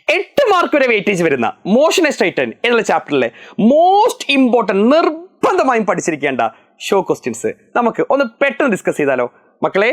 8 mark വരെ weightage വരുന്ന motion A straight line എന്നുള്ള ചാപ്റ്ററിലെ മോസ്റ്റ് ഇമ്പോർട്ടൻറ്റ് നിർബന്ധമായും പഠിച്ചിരിക്കേണ്ട ഷോ ക്വസ്റ്റ്യൻസ് നമുക്ക് ഒന്ന് പെട്ടെന്ന് ഡിസ്കസ് ചെയ്താലോ? മക്കളെ,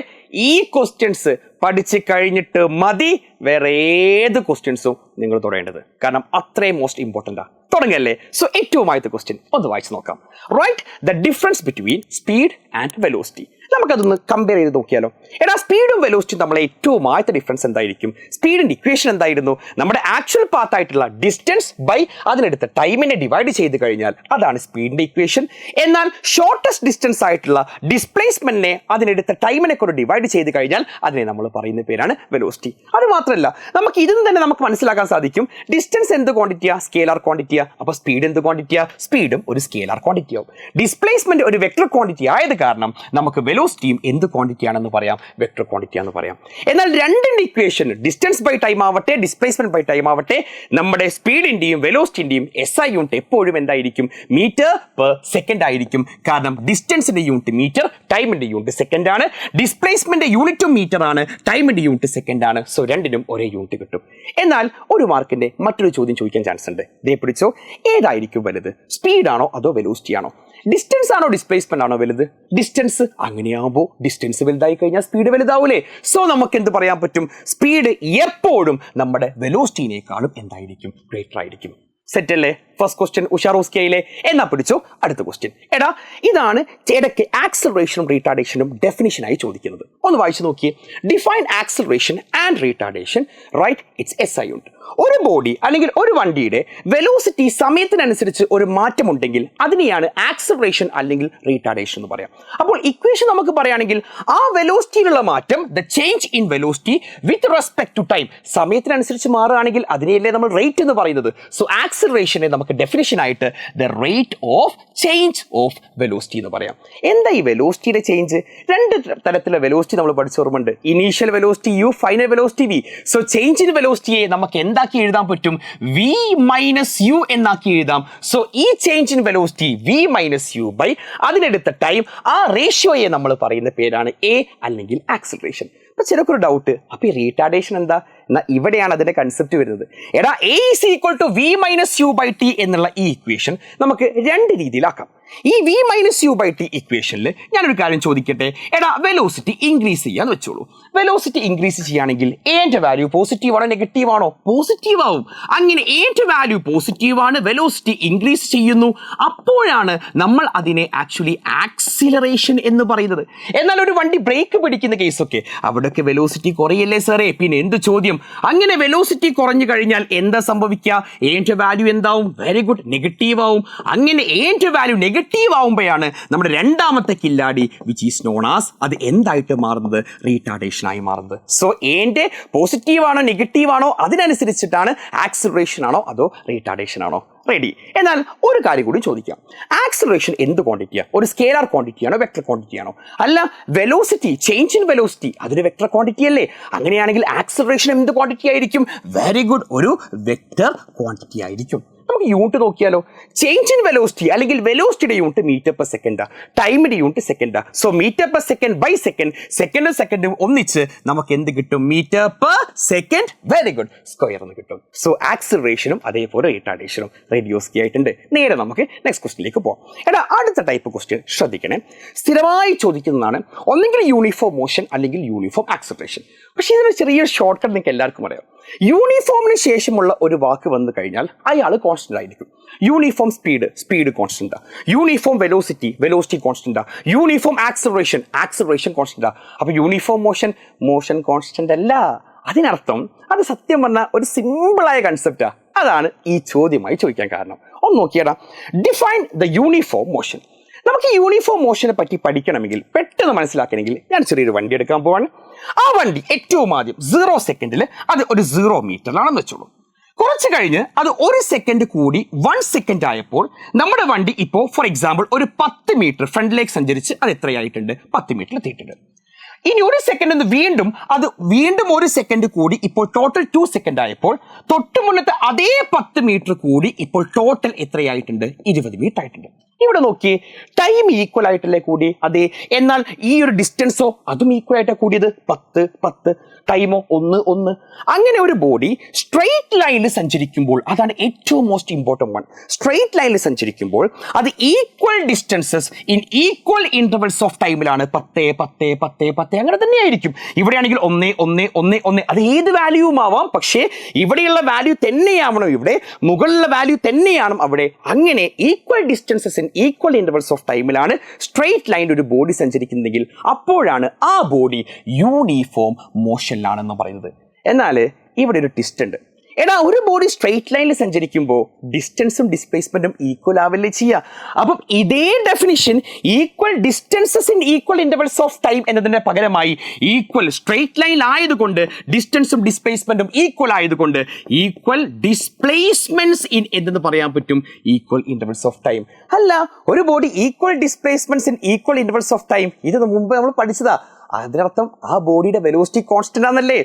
ഈ ക്വസ്റ്റ്യൻസ് പഠിച്ച് കഴിഞ്ഞിട്ട് മതി വേറെ ഏത് ക്വസ്റ്റ്യൻസും നിങ്ങൾ തുടങ്ങേണ്ടത്. കാരണം അത്രയും മോസ്റ്റ് ഇമ്പോർട്ടൻ്റാ. തുടങ്ങല്ലേ? സോ ഏറ്റവും ആദ്യത്തെ ക്വസ്റ്റ്യൻ ഒന്ന് വായിച്ചു നോക്കാം. Write the difference between speed and velocity. നമുക്കതൊന്ന് കമ്പയർ ചെയ്ത് നോക്കിയാലോ? എടാ, സ്പീഡും വെലോസിറ്റിയും നമ്മളെ ഏറ്റവും ആദ്യത്തെ ഡിഫറൻസ് എന്തായിരിക്കും? സ്പീഡിന്റെ ഇക്വേഷൻ എന്തായിരുന്നു? നമ്മുടെ ആക്ച്വൽ പാത്ത് ആയിട്ടുള്ള ഡിസ്റ്റൻസ് ബൈ അതിനെടുത്ത ടൈമിനെ ഡിവൈഡ് ചെയ്ത് കഴിഞ്ഞാൽ അതാണ് സ്പീഡിന്റെ ഇക്വേഷൻ. എന്നാൽ ഷോർട്ടസ്റ്റ് ഡിസ്റ്റൻസ് ആയിട്ടുള്ള ഡിസ്പ്ലേസ്മെന്റിനെ അതിനെടുത്ത ടൈമിനെ കൊണ്ട് ഡിവൈഡ് ചെയ്ത് കഴിഞ്ഞാൽ അതിനെ നമ്മൾ പറയുന്ന പേരാണ് വെലോസിറ്റി. അത് മാത്രമല്ല, നമുക്ക് ഇതിൽ തന്നെ നമുക്ക് മനസ്സിലാക്കാൻ സാധിക്കും ഡിസ്റ്റൻസ് എന്ത് ക്വാണ്ടിറ്റിയാ? സ്കേലാർ ക്വാണ്ടിറ്റിയാ. അപ്പോൾ സ്പീഡ് എന്ത് ക്വാണ്ടിറ്റിയാ? സ്പീഡും ഒരു സ്കേലാർ ക്വാണ്ടിറ്റി ആവും. ഡിസ്പ്ലേസ്മെന്റ് ഒരു വെക്ടർ ക്വാണ്ടിറ്റി ആയത് കാരണം നമുക്ക് വെലോസിറ്റിയും എന്ത് ക്വാണ്ടിറ്റി ആണെന്ന് പറയാം? വെക്ടർ ക്വാണ്ടിറ്റി ആണെന്ന് പറയാം. എന്നാൽ രണ്ടിന്റെ ഇക്വേഷൻ ഡിസ്റ്റൻസ് ബൈ ടൈം ആവട്ടെ ഡിസ്പ്ലേസ്മെന്റ് ബൈ ടൈം ആവട്ടെ നമ്മുടെ സ്പീഡിന്റെയും വെലോസിറ്റിന്റെയും SI യൂണിറ്റ് എപ്പോഴും എന്തായിരിക്കും? മീറ്റർ പെർ സെക്കൻഡ് ആയിരിക്കും. കാരണം ഡിസ്റ്റൻസിന്റെ യൂണിറ്റ് മീറ്റർ, ടൈമിന്റെ യൂണിറ്റ് സെക്കൻഡ് ആണ്. ഡിസ്പ്ലേസ്മെന്റ് യൂണിറ്റും മീറ്റർ ആണ്, ടൈമിന്റെ യൂണിറ്റ് സെക്കൻഡ് ആണ്. സോ രണ്ടിനും ഒരേ യൂണിറ്റ് കിട്ടും. എന്നാൽ ഒരു മാർക്കിന്റെ മറ്റൊരു ചോദ്യം ചോദിക്കാൻ ചാൻസ് ഉണ്ട്. ദേ പിടിച്ചോ, ഏതായിരിക്കും വലുത്? സ്പീഡാണോ അതോ വെലോസിറ്റി ആണോ? ഡിസ്റ്റൻസ് ആണോ ഡിസ്പ്ലേസ്മെന്റ് ആണോ വലുത്? ഡിസ്റ്റൻസ്. അങ്ങനെയാകുമ്പോൾ ഡിസ്റ്റൻസ് വലുതായി കഴിഞ്ഞാൽ സ്പീഡ് വലുതാവൂലേ? സോ നമുക്ക് എന്ത് പറയാൻ പറ്റും? സ്പീഡ് എപ്പോഴും നമ്മുടെ വെലോസിറ്റിനേക്കാളും എന്തായിരിക്കും? ഗ്രേറ്റർ ആയിരിക്കും. സെറ്റ് അല്ലേ? ഫസ്റ്റ് ക്വസ്റ്റ്യൻ ഉഷാറോസ്കിയയിലെ. എന്നാ പിടിച്ചോ അടുത്ത ക്വസ്റ്റ്യൻ. എടാ, ഇതാണ് ഇടയ്ക്ക് ആക്സലറേഷനും റീട്ടാർഡേഷനും ഡെഫിനിഷനായി ചോദിക്കുന്നത്. ഒന്ന് വായിച്ചു നോക്കിയേ. Define acceleration and retardation. Right, it's SI unit. ഒരു ബോഡി അല്ലെങ്കിൽ ഒരു വണ്ടിയുടെ വെലോസിറ്റി സമയത്തിനനുസരിച്ച് ഒരു മാറ്റമുണ്ടെങ്കിൽ അതിനെയാണ് ആക്സലറേഷൻ അല്ലെങ്കിൽ റീട്ടാർഡേഷൻ എന്ന് പറയാം. അപ്പോൾ ഇക്വേഷൻ നമുക്ക് പറയുകയാണെങ്കിൽ ആ വെലോസിറ്റിയിലുള്ള മാറ്റം, the change in velocity with respect to time, സമയത്തിനനുസരിച്ച് മാറുകയാണെങ്കിൽ അതിനെയല്ലേ നമ്മൾ റേറ്റ് എന്ന് പറയുന്നത്. സോ ആക്സലറേഷനെ നമുക്ക് ഡെഫിനിഷൻ ആയിട്ട് the rate of change of velocity എന്ന് പറയാം. എന്താ ഈ വെലോസിറ്റിയുടെ ചേഞ്ച്? രണ്ട് തരത്തിലുള്ള വെലോസിറ്റി നമ്മൾ പഠിച്ച ഓർമ്മയുണ്ട്. Initial velocity U, final velocity V. So change in വെലോസിറ്റിയെ നമുക്ക് എന്താക്കി എഴുതാൻ പറ്റും? V മൈനസ് U എന്നാക്കി എഴുതാം. സോ ഈ change in velocity V minus U by അതിനെടുത്ത ടൈം, ആ റേഷ്യോയെ നമ്മൾ പറയുന്ന പേരാണ് A അല്ലെങ്കിൽ ആക്സലറേഷൻ. അപ്പൊ ചിലക്കൊരു ഡൗട്ട്, അപ്പൊ ഈ റീട്ടാർഡേഷൻ എന്താ? എന്നാൽ ഇവിടെയാണ് അതിന്റെ കൺസെപ്റ്റ് വരുന്നത്. എടാ, A is equal to V minus U by T എന്നുള്ള ഈ ഇക്വേഷൻ നമുക്ക് രണ്ട് രീതിയിലാക്കാം. ഈ V minus U by T ഇക്വേഷനിൽ ഞാനൊരു കാര്യം ചോദിക്കട്ടെ. എടാ, വെലോസിറ്റി ഇൻക്രീസ് ചെയ്യാന്ന് വെച്ചോളൂ. വെലോസിറ്റി ഇൻക്രീസ് ചെയ്യുകയാണെങ്കിൽ എന്റെ വാല്യൂ പോസിറ്റീവ് ആണോ നെഗറ്റീവ് ആണോ? പോസിറ്റീവ് ആവും. അങ്ങനെ എന്റെ വാല്യൂ പോസിറ്റീവ് ആണ്, വെലോസിറ്റി ഇൻക്രീസ് ചെയ്യുന്നു. അപ്പോഴാണ് നമ്മൾ അതിനെ ആക്ച്വലി ആക്സിലറേഷൻ എന്ന് പറയുന്നത്. എന്നാൽ ഒരു വണ്ടി ബ്രേക്ക് പിടിക്കുന്ന കേസൊക്കെ അവിടെയൊക്കെ വെലോസിറ്റി കുറയല്ലേ സാറേ? പിന്നെ എന്ത് ചോദ്യം? അങ്ങനെ വെലോസിറ്റി കുറഞ്ഞു കഴിഞ്ഞാൽ എന്താ സംഭവിക്കുക? എന്റെ വാല്യൂ എന്താവും? വെരി ഗുഡ്, നെഗറ്റീവ് ആവും. അങ്ങനെ എന്റെ വാല്യൂ നെഗറ്റീവ് ആവുമ്പോഴാണ് നമ്മുടെ രണ്ടാമത്തെ കില്ലാടി വിച്ച് ഈസ് നോൺ ആസ് അത് എന്തായിട്ട് മാറുന്നത്? റീട്ടാർഡേഷൻ ആയി മാറുന്നത്. സോ എന്റെ പോസിറ്റീവ് ആണോ നെഗറ്റീവ് ആണോ അതിനനുസരിച്ചിട്ടാണ് ആക്സിലറേഷൻ ആണോ അതോ റീട്ടാർഡേഷൻ ആണോ? റെഡി. എന്നാൽ ഒരു കാര്യം കൂടി ചോദിക്കാം. ആക്സിലറേഷൻ എന്ത് ക്വാണ്ടിറ്റിയാണ്? ഒരു സ്കേലാർ ക്വാണ്ടിറ്റിയാണോ വെക്ടർ ക്വാണ്ടിറ്റിയാണോ? അല്ല, വെലോസിറ്റി, ചേഞ്ച് ഇൻ വെലോസിറ്റി അതൊരു വെക്ടർ ക്വാണ്ടിറ്റി അല്ലേ? അങ്ങനെയാണെങ്കിൽ ആക്സിലറേഷൻ എന്ത് ക്വാണ്ടിറ്റി ആയിരിക്കും? വെരി ഗുഡ്, ഒരു വെക്ടർ ക്വാണ്ടിറ്റി ആയിരിക്കും. നമുക്ക് യൂണിറ്റ് നോക്കിയാലോ. ചേഞ്ച് ഇൻ വെലോസിറ്റി അല്ലെങ്കിൽ വെലോസിറ്റിയുടെ യൂണിറ്റ് മീറ്റർ പെർ സെക്കൻഡാ, ടൈമിന്റെ യൂണിറ്റ് സെക്കൻഡാ. So metre per second by second, സെക്കൻഡും സെക്കൻഡും ഒന്നിച്ച് നമുക്ക് എന്ത് കിട്ടും? Metre per second. Very good, square എന്ന് കിട്ടും. സോ ആക്സിലറേഷനും അതേപോലെ റീട്ടാർഡേഷനും റേഡിയോസ്കി ആയിട്ടുണ്ട്. നേരെ നമുക്ക് നെക്സ്റ്റ് ക്വസ്റ്റിലേക്ക് പോകാം. എടാ, അടുത്ത ടൈപ്പ് ക്വസ്റ്റ്യൻ ശ്രദ്ധിക്കണേ. സ്ഥിരമായി ചോദിക്കുന്നതാണ് ഒന്നെങ്കിൽ യൂണിഫോം മോഷൻ അല്ലെങ്കിൽ യൂണിഫോം ആക്സിലറേഷൻ. പക്ഷേ ഇതിന് ചെറിയൊരു ഷോർട്ട് കട്ട് നിങ്ങൾക്ക് എല്ലാവർക്കും അറിയാം. യൂണിഫോമിന് ശേഷമുള്ള ഒരു വാക്ക് വന്നു കഴിഞ്ഞാൽ അയാൾ കോൺസ്റ്റന്റ് ആയിരിക്കും. യൂണിഫോം സ്പീഡ്, സ്പീഡ് കോൺസ്റ്റന്റാ. യൂണിഫോം വെലോസിറ്റി, വെലോസിറ്റി കോൺസ്റ്റന്റാ. യൂണിഫോം ആക്സിലറേഷൻ, ആക്സിലറേഷൻ കോൺസ്റ്റന്റാ. അപ്പൊ യൂണിഫോം മോഷൻ, മോഷൻ കോൺസ്റ്റന്റ് അല്ല. അതിനർത്ഥം അത് സത്യം പറഞ്ഞാൽ ഒരു സിമ്പിളായ കൺസെപ്റ്റാ. അതാണ് ഈ ചോദ്യമായി ചോദിക്കാൻ കാരണം. ഒന്ന് നോക്കിയടാ, ഡിഫൈൻ ദ യൂണിഫോം മോഷൻ. നമുക്ക് യൂണിഫോം മോഷനെ പറ്റി പഠിക്കണമെങ്കിൽ, പെട്ടെന്ന് മനസ്സിലാക്കണമെങ്കിൽ ഞാൻ ചെറിയൊരു വണ്ടി എടുക്കാൻ പോവാണ്. ആ വണ്ടി ഏറ്റവും ആദ്യം 0 സെക്കൻഡിൽ അത് ഒരു 0 മീറ്ററിലാണെന്ന് വെച്ചോളൂ. കുറച്ച് കഴിഞ്ഞ് അത് 1 സെക്കൻഡ് കൂടി 1 സെക്കൻഡ് ആയപ്പോൾ നമ്മുടെ വണ്ടി ഇപ്പോൾ ഫോർ എക്സാമ്പിൾ ഒരു 10 മീറ്റർ ഫ്രണ്ടിലേക്ക് സഞ്ചരിച്ച് അത് എത്രയായിട്ടുണ്ട്? 10 മീറ്റർ എത്തിയിട്ടുണ്ട്. ഇനി ഒരു സെക്കൻഡ് വീണ്ടും ഒരു സെക്കൻഡ് കൂടി ഇപ്പോൾ ടോട്ടൽ 2 സെക്കൻഡ് ആയപ്പോൾ തൊട്ട് മുന്നത്തെ അതേ 10 മീറ്റർ കൂടി ഇപ്പോൾ ടോട്ടൽ എത്രയായിട്ടുണ്ട്? 20 മീറ്റർ ആയിട്ടുണ്ട്. ഇവിടെ നോക്കി, ടൈം ഈക്വൽ ആയിട്ടല്ലേ കൂടി? അതെ. എന്നാൽ ഈ ഒരു ഡിസ്റ്റൻസോ അതും ഈക്വൽ ആയിട്ടാണ് കൂടിയത്. 10 ടൈമോ 1. അങ്ങനെ ഒരു ബോഡി സ്ട്രെയിറ്റ് ലൈനിൽ സഞ്ചരിക്കുമ്പോൾ, അതാണ് ഏറ്റവും മോസ്റ്റ് ഇമ്പോർട്ടൻറ്റ് വൺ, സ്ട്രെയിറ്റ് ലൈനിൽ സഞ്ചരിക്കുമ്പോൾ അത് equal distances in equal intervals of ടൈമിലാണ്. 10 അങ്ങനെ തന്നെയായിരിക്കും. ഇവിടെയാണെങ്കിൽ 1 അത് ഏത് വാല്യൂവും ആവാം, പക്ഷേ ഇവിടെയുള്ള വാല്യൂ തന്നെയാവണം ഇവിടെ, മുകളിലുള്ള വാല്യൂ തന്നെയാണ് അവിടെ. അങ്ങനെ equal distances in equal intervals of ടൈമിലാണ് സ്ട്രെയിറ്റ് ലൈനിൽ ഒരു ബോഡി സഞ്ചരിക്കുന്നെങ്കിൽ അപ്പോഴാണ് ആ ബോഡി യൂണിഫോം മോഷനിലാണെന്ന് പറയുന്നത്. എന്നാൽ ഇവിടെ ഒരു ട്വിസ്റ്റ് ഉണ്ട്. എടാ, ഒരു ബോഡി സ്ട്രെയിറ്റ് ലൈനിൽ സഞ്ചരിക്കുമ്പോൾ ഡിസ്റ്റൻസും ഡിസ്പ്ലേസ്മെന്റും ഈക്വൽ ആവില്ലേ ചെയ്യുക? അപ്പം ഇതേ definition equal distances in equal intervals of time എന്നതിന്റെ പകരമായി ഈക്വൽ സ്ട്രെയിറ്റ് ലൈൻ ആയതുകൊണ്ട് ഡിസ്റ്റൻസും ഡിസ്പ്ലേസ്മെന്റും ഈക്വൽ ആയതുകൊണ്ട് ഈക്വൽ ഡിസ്പ്ലേസ്മെന്റ്സ് ഇൻ എന്തെന്ന് പറയാൻ പറ്റും? Equal intervals of time. അല്ല, ഒരു body equal displacements in equal intervals of time, ഇത് മുമ്പ് നമ്മൾ പഠിച്ചതാ. അതിനർത്ഥം ആ ബോഡിയുടെ വെലോസിറ്റി കോൺസ്റ്റന്റ് ആണല്ലേ?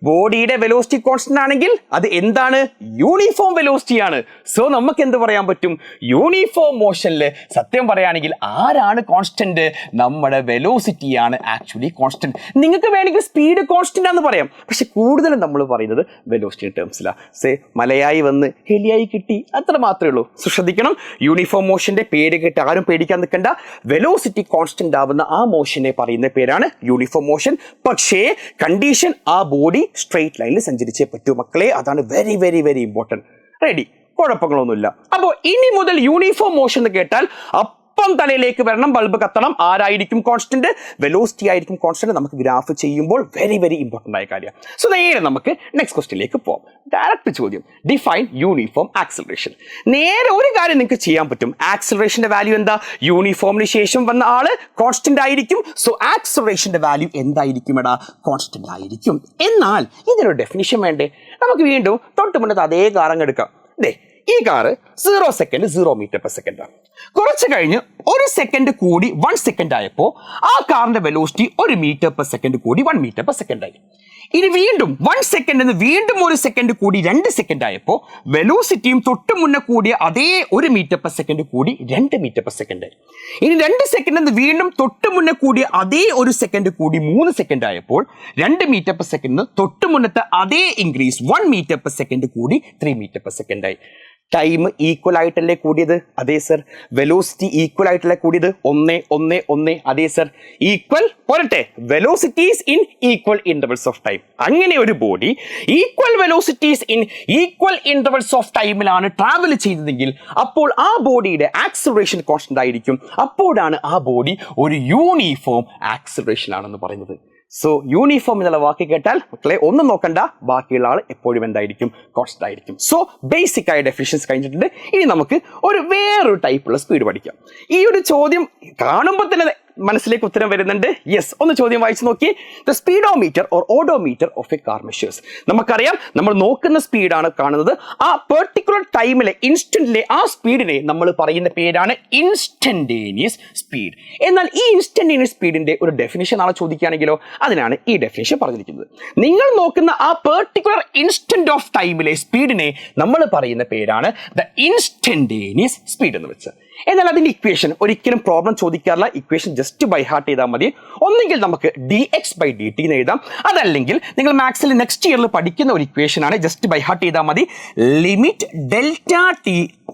ബോഡിയുടെ വെലോസിറ്റി കോൺസ്റ്റന്റ് ആണെങ്കിൽ അത് എന്താണ്? യൂണിഫോം വെലോസിറ്റി ആണ്. സോ നമുക്ക് എന്ത് പറയാൻ പറ്റും? യൂണിഫോം മോഷനിൽ സത്യം പറയുകയാണെങ്കിൽ ആരാണ് കോൺസ്റ്റന്റ്? നമ്മുടെ വെലോസിറ്റിയാണ് ആക്ച്വലി കോൺസ്റ്റന്റ്. നിങ്ങൾക്ക് വേണമെങ്കിൽ സ്പീഡ് കോൺസ്റ്റന്റ് ആണെന്ന് പറയാം, പക്ഷെ കൂടുതലും നമ്മൾ പറയുന്നത് വെലോസിറ്റി ടേംസിലാണ്. മലയായി വന്ന് ഹെലിയായി കിട്ടി, അത്ര മാത്രമേ ഉള്ളൂ. ശ്രദ്ധിക്കണം, യൂണിഫോം മോഷന്റെ പേര് കേട്ട് ആരും പേടിക്കാൻ നിൽക്കണ്ട. വെലോസിറ്റി കോൺസ്റ്റന്റ് ആവുന്ന ആ മോഷനെ പറയുന്ന പേരാണ് യൂണിഫോം മോഷൻ. പക്ഷേ കണ്ടീഷൻ, ആ ബോഡി സ്ട്രെയിറ്റ് ലൈനിൽ സഞ്ചരിച്ചേ പറ്റൂ മക്കളെ. അതാണ് very very very important. Ready? കുഴപ്പങ്ങളൊന്നുമില്ല. അപ്പോൾ ഇനി മുതൽ യൂണിഫോം മോഷൻ എന്ന് കേട്ടാൽ അപ്പം തലയിലേക്ക് വരണം, ബൾബ് കത്തണം. ആരായിരിക്കും കോൺസ്റ്റന്റ്? വെലോസിറ്റി ആയിരിക്കും കോൺസ്റ്റന്റ്. നമുക്ക് ഗ്രാഫ് ചെയ്യുമ്പോൾ വെരി വെരി ഇമ്പോർട്ടൻ്റ് ആയ കാര്യമാണ്. സോ നേരെ നമുക്ക് നെക്സ്റ്റ് ക്വസ്റ്റ്യനിലേക്ക് പോകാം. ഡയറക്റ്റ് ചോദ്യം, ഡിഫൈൻ യൂണിഫോം ആക്സിലറേഷൻ. നേരെ ഒരു കാര്യം നിങ്ങൾക്ക് ചെയ്യാൻ പറ്റും. ആക്സിലറേഷന്റെ വാല്യൂ എന്താ? യൂണിഫോമിന് ശേഷം വന്ന ആള് കോൺസ്റ്റന്റ് ആയിരിക്കും. സോ ആക്സിലറേഷന്റെ വാല്യൂ എന്തായിരിക്കും? എടാ, കോൺസ്റ്റന്റ് ആയിരിക്കും. എന്നാൽ ഇതിനൊരു ഡെഫിനിഷൻ വേണ്ടേ? നമുക്ക് വീണ്ടും തൊട്ട് മുന്നത്തെ അതേ കാറങ്ങ് എടുക്കാം. ഈ car 0 second 0 metre per second ആണ്. കുറച്ച് കഴിഞ്ഞ് 1 സെക്കൻഡ് കൂടി 1 സെക്കൻഡ് ആയപ്പോൾ ആ കാറിന്റെ വെലോസിറ്റി 1 മീറ്റർ പെർ സെക്കൻഡ് കൂടി 1 മീറ്റർ പെർ സെക്കൻഡ് ആയി. ഇനി വീണ്ടും 1 സെക്കൻഡ് വീണ്ടും 1 സെക്കൻഡ് കൂടി 2 സെക്കൻഡ് ആയപ്പോൾ വെലോസിറ്റിയും തൊട്ട് മുന്നേ കൂടിയ അതേ 1 മീറ്റർ പെർ സെക്കൻഡ് കൂടി 2 മീറ്റർ പെർ സെക്കൻഡ് ആയി. ഇനി 2 സെക്കൻഡ് വീണ്ടും തൊട്ട് മുന്നേ കൂടിയ അതേ 1 സെക്കൻഡ് കൂടി 3 സെക്കൻഡ് ആയപ്പോൾ 2 മീറ്റർ പെർ സെക്കൻഡ് തൊട്ട് മുന്നത്തെ അതേ ഇൻക്രീസ് 1 മീറ്റർ പെർ സെക്കൻഡ് കൂടി 3 മീറ്റർ പെർ സെക്കൻഡ് ആയി. ടൈം ഈക്വൽ ആയിട്ടല്ലേ കൂടിയത്? അതെ സർ. വെലോസിറ്റി ഈക്വൽ ആയിട്ടല്ലേ കൂടിയത്? 1 അതെ സർ. ഈക്വൽ പോരട്ടെ, velocities in equal intervals of time. അങ്ങനെ ഒരു body equal velocities in equal intervals of ടൈമിലാണ് ട്രാവൽ ചെയ്തതെങ്കിൽ അപ്പോൾ ആ ബോഡിയുടെ ആക്സിലറേഷൻ കോൺസ്റ്റന്റ് ആയിരിക്കും. അപ്പോഴാണ് ആ ബോഡി ഒരു യൂണിഫോം ആക്സിലറേഷൻ ആണെന്ന് പറയുന്നത്. സോ യൂണിഫോം എന്നുള്ള വാക്ക് കേട്ടാൽ മക്കളെ ഒന്നും നോക്കണ്ട, ബാക്കിയുള്ള ആൾ എപ്പോഴും എന്തായിരിക്കും? കോൺസ്റ്റന്റ് ആയിരിക്കും. സോ ബേസിക് ആയ ഡെഫിനിഷൻസ് കഴിഞ്ഞിട്ടുണ്ട്. ഇനി നമുക്ക് വേറൊരു ടൈപ്പുള്ള സ്പീഡ് പഠിക്കാം. ഈ ഒരു ചോദ്യം കാണുമ്പോൾ തന്നെ മനസ്സിലേക്ക് ഉത്തരം വരുന്നുണ്ട്. യെസ്, ഒന്ന് ചോദ്യം വായിച്ചു നോക്കി. The speedometer or odometer of A car measures. നമുക്കറിയാം, നമ്മൾ നോക്കുന്ന സ്പീഡാണ് കാണുന്നത്. ആ പെർട്ടിക്കുലർ ടൈമിലെ ഇൻസ്റ്റന്റിലെ ആ സ്പീഡിനെ നമ്മൾ പറയുന്ന പേരാണ് ഇൻസ്റ്റന്റേനിയസ് സ്പീഡ്. എന്നാൽ ഈ ഇൻസ്റ്റന്റേനിയസ് സ്പീഡിന്റെ ഒരു ഡെഫിനിഷൻ നാളെ ചോദിക്കുകയാണെങ്കിലോ, അതിനാണ് ഈ ഡെഫിനിഷൻ പറഞ്ഞിരിക്കുന്നത്. നിങ്ങൾ നോക്കുന്ന ആ പെർട്ടിക്കുലർ ഇൻസ്റ്റന്റ് ഓഫ് ടൈമിലെ സ്പീഡിനെ നമ്മൾ പറയുന്ന പേരാണ് ദ ഇൻസ്റ്റന്റേനിയസ് സ്പീഡ് എന്ന് വെച്ച്. എന്നാൽ അതിന്റെ ഇക്വേഷൻ ഒരിക്കലും പ്രോബ്ലം ചോദിക്കാറില്ല. ഇക്വേഷൻ ജസ്റ്റ് ബൈ ഹാർട്ട് ചെയ്താൽ മതി. ഒന്നെങ്കിൽ നമുക്ക് dx/dt എന്ന് എഴുതാം, അതല്ലെങ്കിൽ നിങ്ങൾ മാത്സിൽ നെക്സ്റ്റ് ഇയറിൽ പഠിക്കുന്ന ഒരു ഇക്വേഷൻ ആണ്. ജസ്റ്റ് ബൈ ഹാർട്ട് ചെയ്താൽ മതി. Limit Δt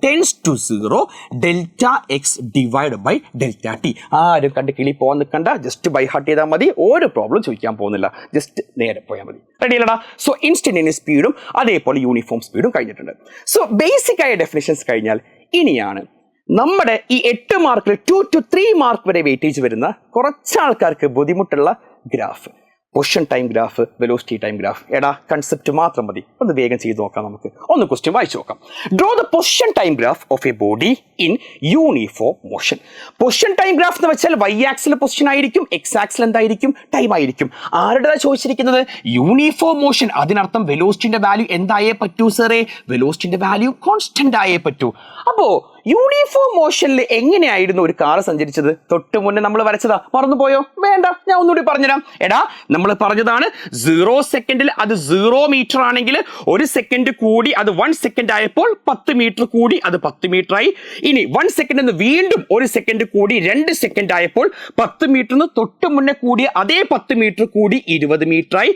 tends to 0 Δx divide by Δt. ആരും കണ്ട് കിളി പോകാൻ നിൽക്കണ്ട, ജസ്റ്റ് ബൈ ഹാർട്ട് ചെയ്താൽ മതി. ഒരു പ്രോബ്ലം ചോദിക്കാൻ പോകുന്നില്ല, ജസ്റ്റ് നേരെ പോയാൽ മതി. റെഡി അല്ലടാ? സോ ഇൻസ്റ്റന്റേനിയസ് സ്പീഡും അതേപോലെ യൂണിഫോം സ്പീഡും കഴിഞ്ഞിട്ടുണ്ട്. സോ ബേസിക് ആയ ഡെഫിനിഷൻസ് കഴിഞ്ഞാൽ ഇനിയാണ് നമ്മുടെ ഈ 8 മാർക്കിൽ 2 to 3 മാർക്ക് വരെ വെയിറ്റേജ് വരുന്ന കുറച്ച് ആൾക്കാർക്ക് ബുദ്ധിമുട്ടുള്ള graph, position time graph, velocity time graph. എടാ, കൺസെപ്റ്റ് മാത്രം മതി, ഒന്ന് വേഗം ചെയ്ത് നോക്കാം. നമുക്ക് ഒന്ന് ക്വസ്റ്റ്യൻ വായിച്ചു നോക്കാം. Draw the position time graph of a body in uniform motion. Position time graph എന്ന് വെച്ചാൽ y ആക്സിൽ പൊസിഷൻ ആയിരിക്കും, x ആക്സിൽ എന്തായിരിക്കും? ടൈം ആയിരിക്കും. ആരുടെ ചോദിച്ചിരിക്കുന്നത്? Uniform motion. അതിനർത്ഥം വെലോസിറ്റിന്റെ വാല്യൂ എന്തായേ പറ്റൂ സാറേ? വെലോസിറ്റിന്റെ വാല്യൂ കോൺസ്റ്റന്റ് ആയേ പറ്റൂ. അപ്പോ യൂണിഫോം മോഷനിൽ എങ്ങനെയായിരുന്നു ഒരു കാർ സഞ്ചരിച്ചത്? തൊട്ട് മുന്നേ നമ്മൾ വരച്ചതാ, മറന്നുപോയോ? വേണ്ട, ഞാൻ ഒന്നുകൂടി പറഞ്ഞുതരാം. എടാ, നമ്മൾ പറഞ്ഞതാണ് 0 സെക്കൻഡിൽ അത് 0 മീറ്റർ ആണെങ്കിൽ 1 സെക്കൻഡ് കൂടി അത് 1 സെക്കൻഡ് ആയപ്പോൾ 10 മീറ്റർ കൂടി അത് 10 മീറ്റർ ആയി. ഇനി 1 സെക്കൻഡ് നിന്ന് വീണ്ടും 1 സെക്കൻഡ് കൂടി 2 സെക്കൻഡ് ആയപ്പോൾ 10 മീറ്ററിന് തൊട്ട് മുന്നേ കൂടിയ അതേ 10 മീറ്റർ കൂടി 20 മീറ്റർ ആയി.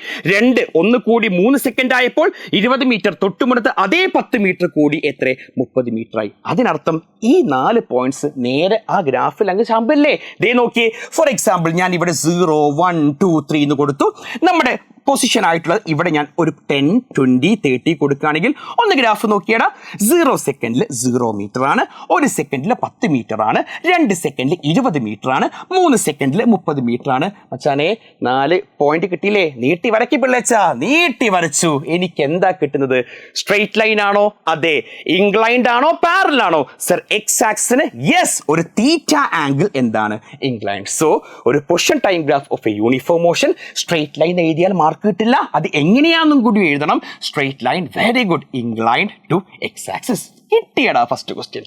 1 കൂടി 3 സെക്കൻഡ് ആയപ്പോൾ 20 മീറ്റർ തൊട്ട് മുന്നത്തെ അതേ 10 മീറ്റർ കൂടി എത്ര? 30 മീറ്റർ ആയി. അതിനർത്ഥം ഈ 4 പോയിന്റ്സ് നേരെ ആ ഗ്രാഫിൽ അങ്ങ് ചാമ്പല്ലേ. ദേ നോക്കിയേ, ഫോർ എക്സാമ്പിൾ ഞാൻ ഇവിടെ 0, 1, 2, 3 എന്ന് കൊടുത്തു. നമ്മുടെ പൊസിഷൻ ആയിട്ടുള്ളത് ഇവിടെ ഞാൻ ഒരു 10, 20, 30 കൊടുക്കുകയാണെങ്കിൽ ഒന്ന് ഗ്രാഫ് നോക്കിയടാ. 0 സെക്കൻഡിൽ 0 മീറ്റർ ആണ്, 1 സെക്കൻഡിൽ 10 മീറ്റർ ആണ്, 2 സെക്കൻഡിൽ 20 മീറ്റർ ആണ്, 3 സെക്കൻഡിൽ 30 മീറ്റർ ആണ്. മച്ചാനെ 4 പോയിന്റ് കിട്ടിയില്ലേ? നീട്ടി വരക്കി പിള്ളേച്ചാ, നീട്ടി വരച്ചു. എനിക്ക് എന്താ കിട്ടുന്നത്? സ്ട്രെയിറ്റ് ലൈൻ ആണോ? അതെ. ഇൻക്ലൈൻഡ് ആണോ? പാരലൽ ആണോ? സർ, എക്സ് ആക്സിന് യെസ്, ഒരു തീറ്റ ആംഗിൾ എന്താണ്? ഇൻക്ലൈൻഡ്. സോ ഒരു position time graph of a uniform motion straight line എഴുതിയാൽ മാർക്ക് കിട്ടില്ല. അത് എങ്ങനെയാണെന്നും കൂടി എഴുതണം. Straight line, very good. Inclined to X axis. കിട്ടിയടാ ഫസ്റ്റ് ക്വസ്റ്റ്യൻ.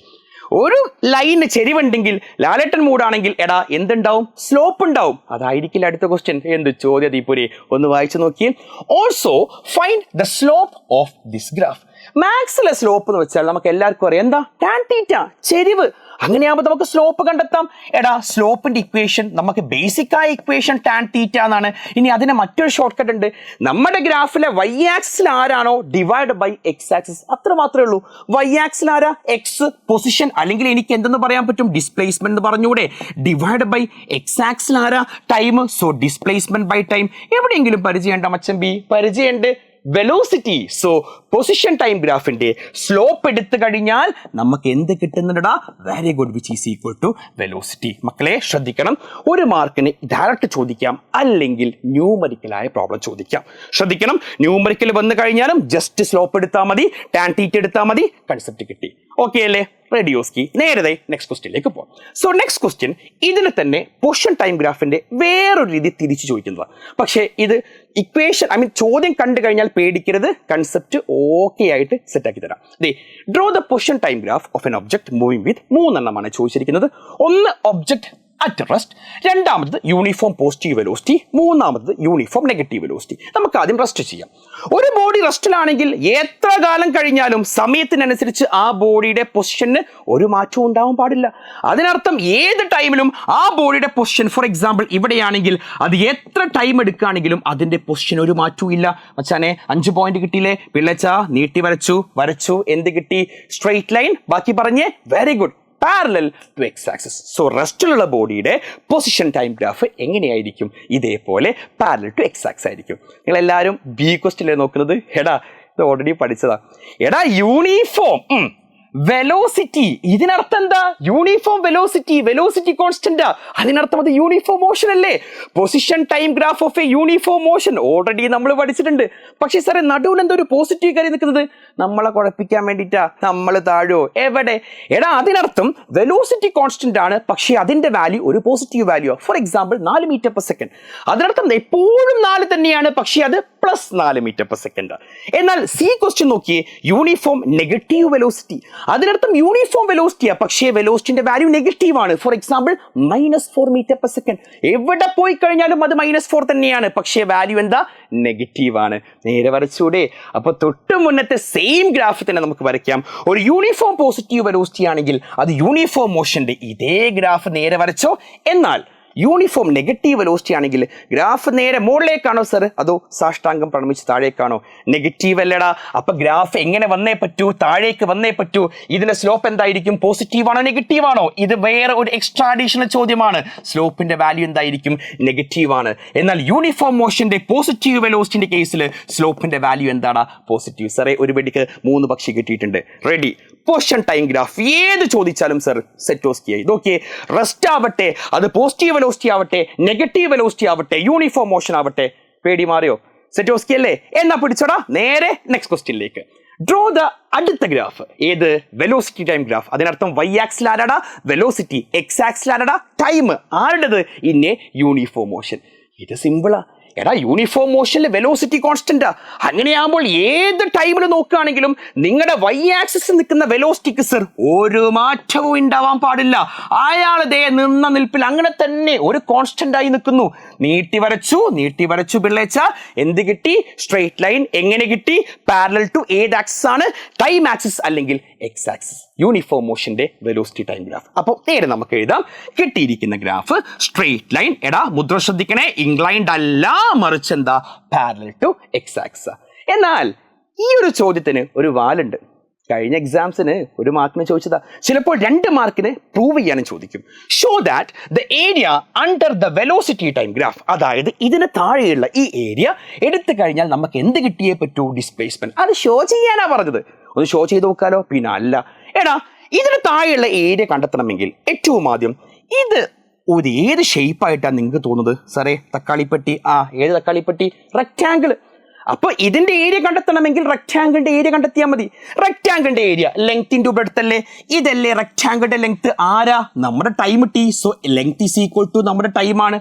ഒരു ലൈന് ചെരിവുണ്ടെങ്കിൽ, ലാലേട്ടൻ മൂടാണെങ്കിൽ എടാ എന്തുണ്ടാവും? സ്ലോപ്പ് ഉണ്ടാവും. അതായിരിക്കില്ല അടുത്ത ക്വസ്റ്റ്യൻ. എന്ത് ചോദ്യം ദീപുരി, ഒന്ന് വായിച്ചു നോക്കിയേ. Also find the slope of this graph. മാക്സിലെ സ്ലോപ്പ് എന്ന് വെച്ചാൽ നമുക്ക് എല്ലാവർക്കും അറിയാം, എന്താ? ടാൻ തീറ്റ, ചെരിവ്. അങ്ങനെയാകുമ്പോൾ നമുക്ക് സ്ലോപ്പ് കണ്ടെത്താം. എടാ, സ്ലോപ്പിന്റെ ഇക്വേഷൻ നമുക്ക് ബേസിക് ആയ ഇക്വേഷൻ ടാൻ തീറ്റ എന്നാണ്. ഇനി അതിന് മറ്റൊരു ഷോർട്ട് കട്ട് ഉണ്ട്. നമ്മുടെ ഗ്രാഫിലെ വൈ ആക്സിൽ ആരാണോ ഡിവൈഡ് ബൈ എക്സ് ആക്സിസ്, അത്ര മാത്രമേ ഉള്ളൂ. വൈ ആക്സിൽ ആരാ? എക്സ് പൊസിഷൻ, അല്ലെങ്കിൽ എനിക്ക് എന്തെന്ന് പറയാൻ പറ്റും? ഡിസ്പ്ലേസ്മെന്റ് എന്ന് പറഞ്ഞൂടെ. ഡിവൈഡ് ബൈ എക്സ് ആക്സിൽ ആരാ? Time. So displacement by time. എവിടെയെങ്കിലും പരിചയമുണ്ടോ മച്ചൻ ബി? പരിചയമുണ്ട്. വെലോസിറ്റി. സോ പൊസിഷൻ ടൈം ഗ്രാഫിന്റെ സ്ലോപ്പ് എടുത്തു കഴിഞ്ഞാൽ നമുക്ക് എന്ത് കിട്ടുന്നുണ്ടാ? Very good, which is equal to velocity. മക്കളെ ശ്രദ്ധിക്കണം, ഒരു മാർക്കിന് ഡയറക്റ്റ് ചോദിക്കാം, അല്ലെങ്കിൽ ന്യൂമറിക്കലായ പ്രോബ്ലം ചോദിക്കാം. ശ്രദ്ധിക്കണം, ന്യൂമറിക്കൽ വന്നു കഴിഞ്ഞാലും ജസ്റ്റ് സ്ലോപ്പ് എടുത്താൽ മതി, ടാൻ തീറ്റ എടുത്താൽ മതി, കൺസെപ്റ്റ് കിട്ടി. ഓക്കെ അല്ലേ? റെഡിയോസ്കി. നേരത്തെ നെക്സ്റ്റ് ക്വസ്റ്റ്യനിലേക്ക് പോകാം. സോ നെക്സ്റ്റ് ക്വസ്റ്റ്യൻ ഇതിൽ തന്നെ പൊസിഷൻ ടൈം ഗ്രാഫിന്റെ വേറൊരു രീതി തിരിച്ചു ചോദിക്കുന്നതാണ്. പക്ഷേ ഇത് ഇക്വേഷൻ, ചോദ്യം കണ്ടു കഴിഞ്ഞാൽ പേടിക്കരുത്, കൺസെപ്റ്റ് ഓക്കെ ആയിട്ട് സെറ്റ് ആക്കി തരാം. Draw the position time graph of N object moving വിത്ത് 3 എണ്ണമാണ് ചോദിച്ചിരിക്കുന്നത്. ഒന്ന് ഒബ്ജക്ട് അറ്റ് റെസ്റ്റ്, രണ്ടാമത് യൂണിഫോം പോസിറ്റീവ് വെലോസിറ്റി, മൂന്നാമത് യൂണിഫോം നെഗറ്റീവ് വെലോസിറ്റി. നമുക്ക് ആദ്യം റെസ്റ്റ് ചെയ്യാം. ഒരു ബോഡി റെസ്റ്റിലാണെങ്കിൽ എത്ര കാലം കഴിഞ്ഞാലും സമയത്തിനനുസരിച്ച് ആ ബോഡിയുടെ പൊസിഷന് ഒരു മാറ്റവും ഉണ്ടാവാൻ പാടില്ല. അതിനർത്ഥം ഏത് ടൈമിലും ആ ബോഡിയുടെ പൊസിഷൻ, ഫോർ എക്സാമ്പിൾ ഇവിടെയാണെങ്കിൽ അത് എത്ര ടൈം എടുക്കുകയാണെങ്കിലും അതിന്റെ പൊസിഷൻ ഒരു മാറ്റവും ഇല്ല. മച്ചാനെ 5 പോയിന്റ് കിട്ടിയില്ലേ? പിള്ളച്ച നീട്ടി വരച്ചു. എന്ത് കിട്ടി? Straight line. ബാക്കി പറഞ്ഞേ. Very good. Parallel to X axis. So റെസ്റ്റിലുള്ള ബോഡിയുടെ പൊസിഷൻ ടൈം ഗ്രാഫ് എങ്ങനെയായിരിക്കും? ഇതേപോലെ പാരലൽ ടു എക്സ് ആക്സിസ് ആയിരിക്കും. നിങ്ങൾ എല്ലാവരും ബി ക്വസ്റ്റ്യനിലെ നോക്കുന്നത്. എടാ, ഇത് ഓൾറെഡി പഠിച്ചതാ. എടാ, യൂണിഫോം വെലോസിറ്റി, ഇതിനർത്ഥം എന്താ? Uniform velocity constant. അതിനർത്ഥം അത് യൂണിഫോം മോഷൻ അല്ലേ? Position time graph of a uniform motion already നമ്മൾ പഠിച്ചിട്ടുണ്ട്. പക്ഷേ സാറേ, നടുവിൽ എന്തോ ഒരു പോസിറ്റീവ് കാര്യം നിൽക്കുന്നത്, നമ്മളെ കുഴപ്പിക്കാൻ വേണ്ടിയിട്ടാ. നമ്മൾ താഴോ? എവിടെ? എടാ, അതിനർത്ഥം വെലോസിറ്റി കോൺസ്റ്റന്റ് ആണ്, പക്ഷേ അതിന്റെ വാല്യൂ ഒരു positive value. For example 4 metre per second. അതിനർത്ഥം എപ്പോഴും 4 തന്നെയാണ്, പക്ഷേ അത് പ്ലസ് 4 മീറ്റർ പെർ സെക്കൻഡ്. എന്നാൽ സി ക്വസ്റ്റ്യൻ നോക്കിയേ, യൂണിഫോം നെഗറ്റീവ് വെലോസിറ്റി. അതിനർത്ഥം യൂണിഫോം വെലോസിറ്റിയാ, പക്ഷേ വെലോസിറ്റിന്റെ വാല്യൂ നെഗറ്റീവ് ആണ്. For example -4 metre per second. എവിടെ പോയി കഴിഞ്ഞാലും അത് -4 തന്നെയാണ്, പക്ഷേ വാല്യൂ എന്താ? നെഗറ്റീവ് ആണ്. നേരെ വരച്ചൂടെ? അപ്പൊ തൊട്ട് മുന്നത്തെ സെയിം ഗ്രാഫ് തന്നെ നമുക്ക് വരയ്ക്കാം. ഒരു യൂണിഫോം പോസിറ്റീവ് വെലോസിറ്റി ആണെങ്കിൽ അത് യൂണിഫോം മോഷന്റെ ഇതേ ഗ്രാഫ് നേരെ വരച്ചോ. എന്നാൽ യൂണിഫോം നെഗറ്റീവ് വെലോസിറ്റി ആണെങ്കിൽ ഗ്രാഫ് നേരെ മുകളിലേക്കാണോ സർ, അതോ സാഷ്ടാംഗം പ്രണമിച്ച് താഴേക്കാണോ? നെഗറ്റീവ് അല്ലടാ. അപ്പൊ ഗ്രാഫ് എങ്ങനെ വന്നേ പറ്റൂ? താഴേക്ക് വന്നേ പറ്റൂ. ഇതിന്റെ സ്ലോപ്പ് എന്തായിരിക്കും? പോസിറ്റീവ് ആണോ നെഗറ്റീവ് ആണോ? ഇത് വേറെ ഒരു എക്സ്ട്രാ അഡീഷണൽ ചോദ്യമാണ്. സ്ലോപ്പിന്റെ വാല്യൂ എന്തായിരിക്കും? നെഗറ്റീവ് ആണ്. എന്നാൽ യൂണിഫോം മോഷന്റെ പോസിറ്റീവ് വെലോസിറ്റിന്റെ കേസിൽ സ്ലോപ്പിന്റെ വാല്യൂ എന്താണ്? പോസിറ്റീവ്. സാറേ, ഒരു വെടിക്ക് 3 പക്ഷി കിട്ടിയിട്ടുണ്ട്. റെഡി. പൊസിഷൻ ടൈം ഗ്രാഫ് ഏത് ചോദിച്ചാലും സർ സെറ്റോസ്കിയായി. നോക്കിയേ, റെസ്റ്റ് ആവട്ടെ, അത് പോസിറ്റീവ് വെലോസിറ്റി ആവട്ടെ, നെഗറ്റീവ് വെലോസിറ്റി ആവട്ടെ, യൂണിഫോം മോഷൻ ആവട്ടെ, പേടി മാറിയോ? സെറ്റോസ്കി അല്ലേ? എന്നാ പിടിച്ചോടാ. നേരെ നെക്സ്റ്റ് ക്വസ്റ്റ്യനിലേക്ക്. ഡ്രോ ദ അടുത്ത ഗ്രാഫ്. ഏത്? Velocity time graph. അതിനർത്ഥം വൈ ആക്സിൽ ആരടാ? വെലോസിറ്റി. എക്സ് ആക്സിൽ ആരടാ? ടൈം. ആരുടേത്? ഇന്നെ യൂണിഫോം മോഷൻ. ഇത് സിമ്പിളാ. എടാ യൂണിഫോം മോഷനിലെ വെലോസിറ്റി കോൺസ്റ്റന്റാ. അങ്ങനെയാകുമ്പോൾ ഏത് ടൈമിൽ നോക്കുകയാണെങ്കിലും നിങ്ങളുടെ വൈ ആക്സിസ് നിൽക്കുന്ന വെലോസിറ്റിക്ക് സർ ഒരു മാറ്റവും ഉണ്ടാവാൻ പാടില്ല. അയാൾ ദേ നിന്ന നിൽപ്പിൽ അങ്ങനെ തന്നെ ഒരു കോൺസ്റ്റന്റ് ആയി നിൽക്കുന്നു. നീട്ടി വരച്ചു പിള്ളേച്ച എന്ത് കിട്ടി? Straight line. എങ്ങനെ കിട്ടി? പാരലൽ ടു ഏത് ആക്സിസ് ആണ്? ടൈം ആക്സിസ് അല്ലെങ്കിൽ എക്സ് ആക്സിസ്. യൂണിഫോം മോഷന്റെ വെലോസിറ്റി ടൈം ഗ്രാഫ്. അപ്പോൾ നേരെ നമുക്ക് എഴുതാം. കിട്ടിയിരിക്കുന്ന ഗ്രാഫ് സ്ട്രെയിറ്റ് ലൈൻ. എടാ മുദ്ര ശ്രദ്ധിക്കണേ, ഇൻക്ലൈൻഡ് അല്ല, മറിച്ച് എന്താ? Parallel to X axis. എന്നാൽ ഈ ഒരു ചോദ്യത്തിന് ഒരു വാലുണ്ട്. കഴിഞ്ഞ എക്സാംസിന് ഒരു മാർക്കിന് ചോദിച്ചതാ, ചിലപ്പോൾ 2 മാർക്കിന് പ്രൂവ് ചെയ്യാനും ചോദിക്കും. Show that the area under the velocity time graph, അതായത് ഇതിന് താഴെയുള്ള ഈ ഏരിയ എടുത്തു കഴിഞ്ഞാൽ നമുക്ക് എന്ത് കിട്ടിയേ പറ്റൂ? ഡിസ്പ്ലേസ്മെന്റ്. അത് ഷോ ചെയ്യാനാ പറഞ്ഞത്. ഒന്ന് ഷോ ചെയ്ത് നോക്കാലോ. പിന്നെ അല്ല, എടാ ഇതിന് താഴെയുള്ള ഏരിയ കണ്ടെത്തണമെങ്കിൽ ഏറ്റവും ആദ്യം ഇത് ഏത് ഷേപ്പായിട്ടാണ് നിങ്ങൾക്ക് തോന്നുന്നത്? സാറേ തക്കാളിപ്പെട്ടി. ഏത് തക്കാളിപ്പെട്ടി? റെക്റ്റാങ്കിൾ. അപ്പോൾ ഇതിന്റെ ഏരിയ കണ്ടെത്തണമെങ്കിൽ റെക്റ്റാങ്കിളിന്റെ ഏരിയ കണ്ടെത്തിയാൽ മതി. റെക്റ്റാങ്കിളിന്റെ ഏരിയ ലെങ്ത് ഇൻറ്റു ബ്രെഡ്ത്ത് അല്ലേ? ഇതല്ലേ റെക്റ്റാങ്കിളിന്റെ ലെങ്ത്? ആരാ? നമ്മുടെ time T. So length is equal to നമ്മുടെ ടൈമാണ്.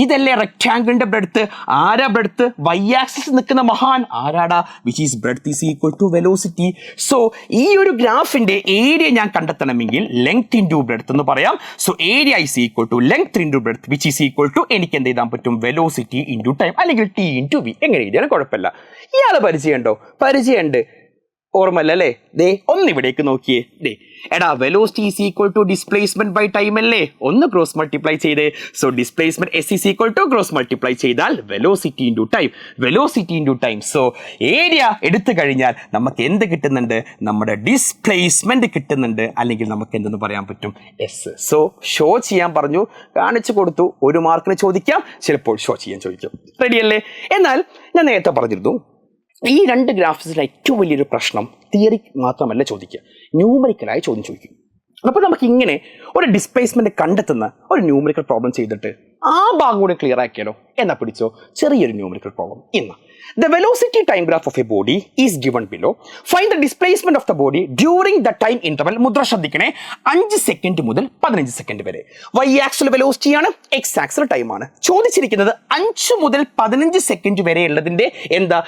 ഇതല്ലേ റെക്റ്റാങ്കിളിന്റെ ബ്രെഡ്ത്ത്? ആരാ ബ്രെഡ്ത്ത്? വൈ ആക്സിസ് നിൽക്കുന്ന മഹാൻ ആരാടാ? Which is breadth is equal to velocity. So ഈ ഒരു ഗ്രാഫിന്റെ ഏരിയ ഞാൻ കണ്ടെത്തണമെങ്കിൽ ലെങ്ത് ഇൻറ്റു ബ്രെഡ്ത്ത് എന്ന് പറയാം. So area is equal to length into breadth which is equal to എനിക്ക് എന്ത് എഴുതാൻ പറ്റും? വെലോസിറ്റി ഇൻറ്റു ടൈം അല്ലെങ്കിൽ ടി ഇൻറ്റു വി. എങ്ങനെ എഴുതിയാലും കുഴപ്പമില്ല. ഇയാള് പരിചയമുണ്ടോ? പരിചയമുണ്ട്. ഓർമ്മല്ല അല്ലേ? ദേ ഒന്നിവിടേക്ക് നോക്കിയേ. ദേ എടാ velocity is equal to displacement by time അല്ലേ? ഒന്ന് ക്രോസ് മൾട്ടിപ്ലൈ ചെയ്തേ. So displacement S is equal to cross multiply ചെയ്താൽ velocity into time. Velocity into time. So area എടുത്തു കഴിഞ്ഞാൽ നമുക്ക് എന്ത് കിട്ടുന്നുണ്ട്? നമ്മുടെ ഡിസ്പ്ലേസ്മെന്റ് കിട്ടുന്നുണ്ട്. അല്ലെങ്കിൽ നമുക്ക് എന്തെന്ന് പറയാൻ പറ്റും? എസ്. സോ ഷോ ചെയ്യാൻ പറഞ്ഞു, കാണിച്ചു കൊടുത്തു. 1 മാർക്കിന് ചോദിക്കാം, ചിലപ്പോൾ ഷോ ചെയ്യാൻ ചോദിക്കും. റെഡിയല്ലേ? എന്നാൽ ഞാൻ നേരത്തെ പറഞ്ഞിരുന്നു, ഈ 2 ഗ്രാഫ്സിലെ ഏറ്റവും വലിയൊരു പ്രശ്നം തിയറി മാത്രമല്ല ചോദിക്കുക, ന്യൂമറിക്കലായി ചോദ്യം ചോദിക്കും. അപ്പോൾ നമുക്ക് ഇങ്ങനെ ഒരു ഡിസ്പ്ലേസ്മെന്റ് കണ്ടെത്തുന്ന ഒരു ന്യൂമറിക്കൽ പ്രോബ്ലം ചെയ്തിട്ട് ആ ഭാഗം കൂടെ ക്ലിയർ ആക്കിയാലോ? എന്നാ പിടിച്ചോ, ചെറിയൊരു ന്യൂമറിക്കൽ പ്രോബ്ലം. ഇന്ന് the velocity time graph of a body is given below. Find the displacement of the body during the time interval. മുദ്ര ശ്രദ്ധിക്കണേ, 5 സെക്കൻഡ് മുതൽ 15 സെക്കൻഡ് വരെ. വൈ ആക്സിൽ വെലോസിറ്റി ആണ്, എക്സ് ആക്സിൽ ടൈം ആണ്. ചോദിച്ചിരിക്കുന്നത് 5 മുതൽ 15 സെക്കൻഡ് വരെ ഉള്ളതിന്റെ എന്താ?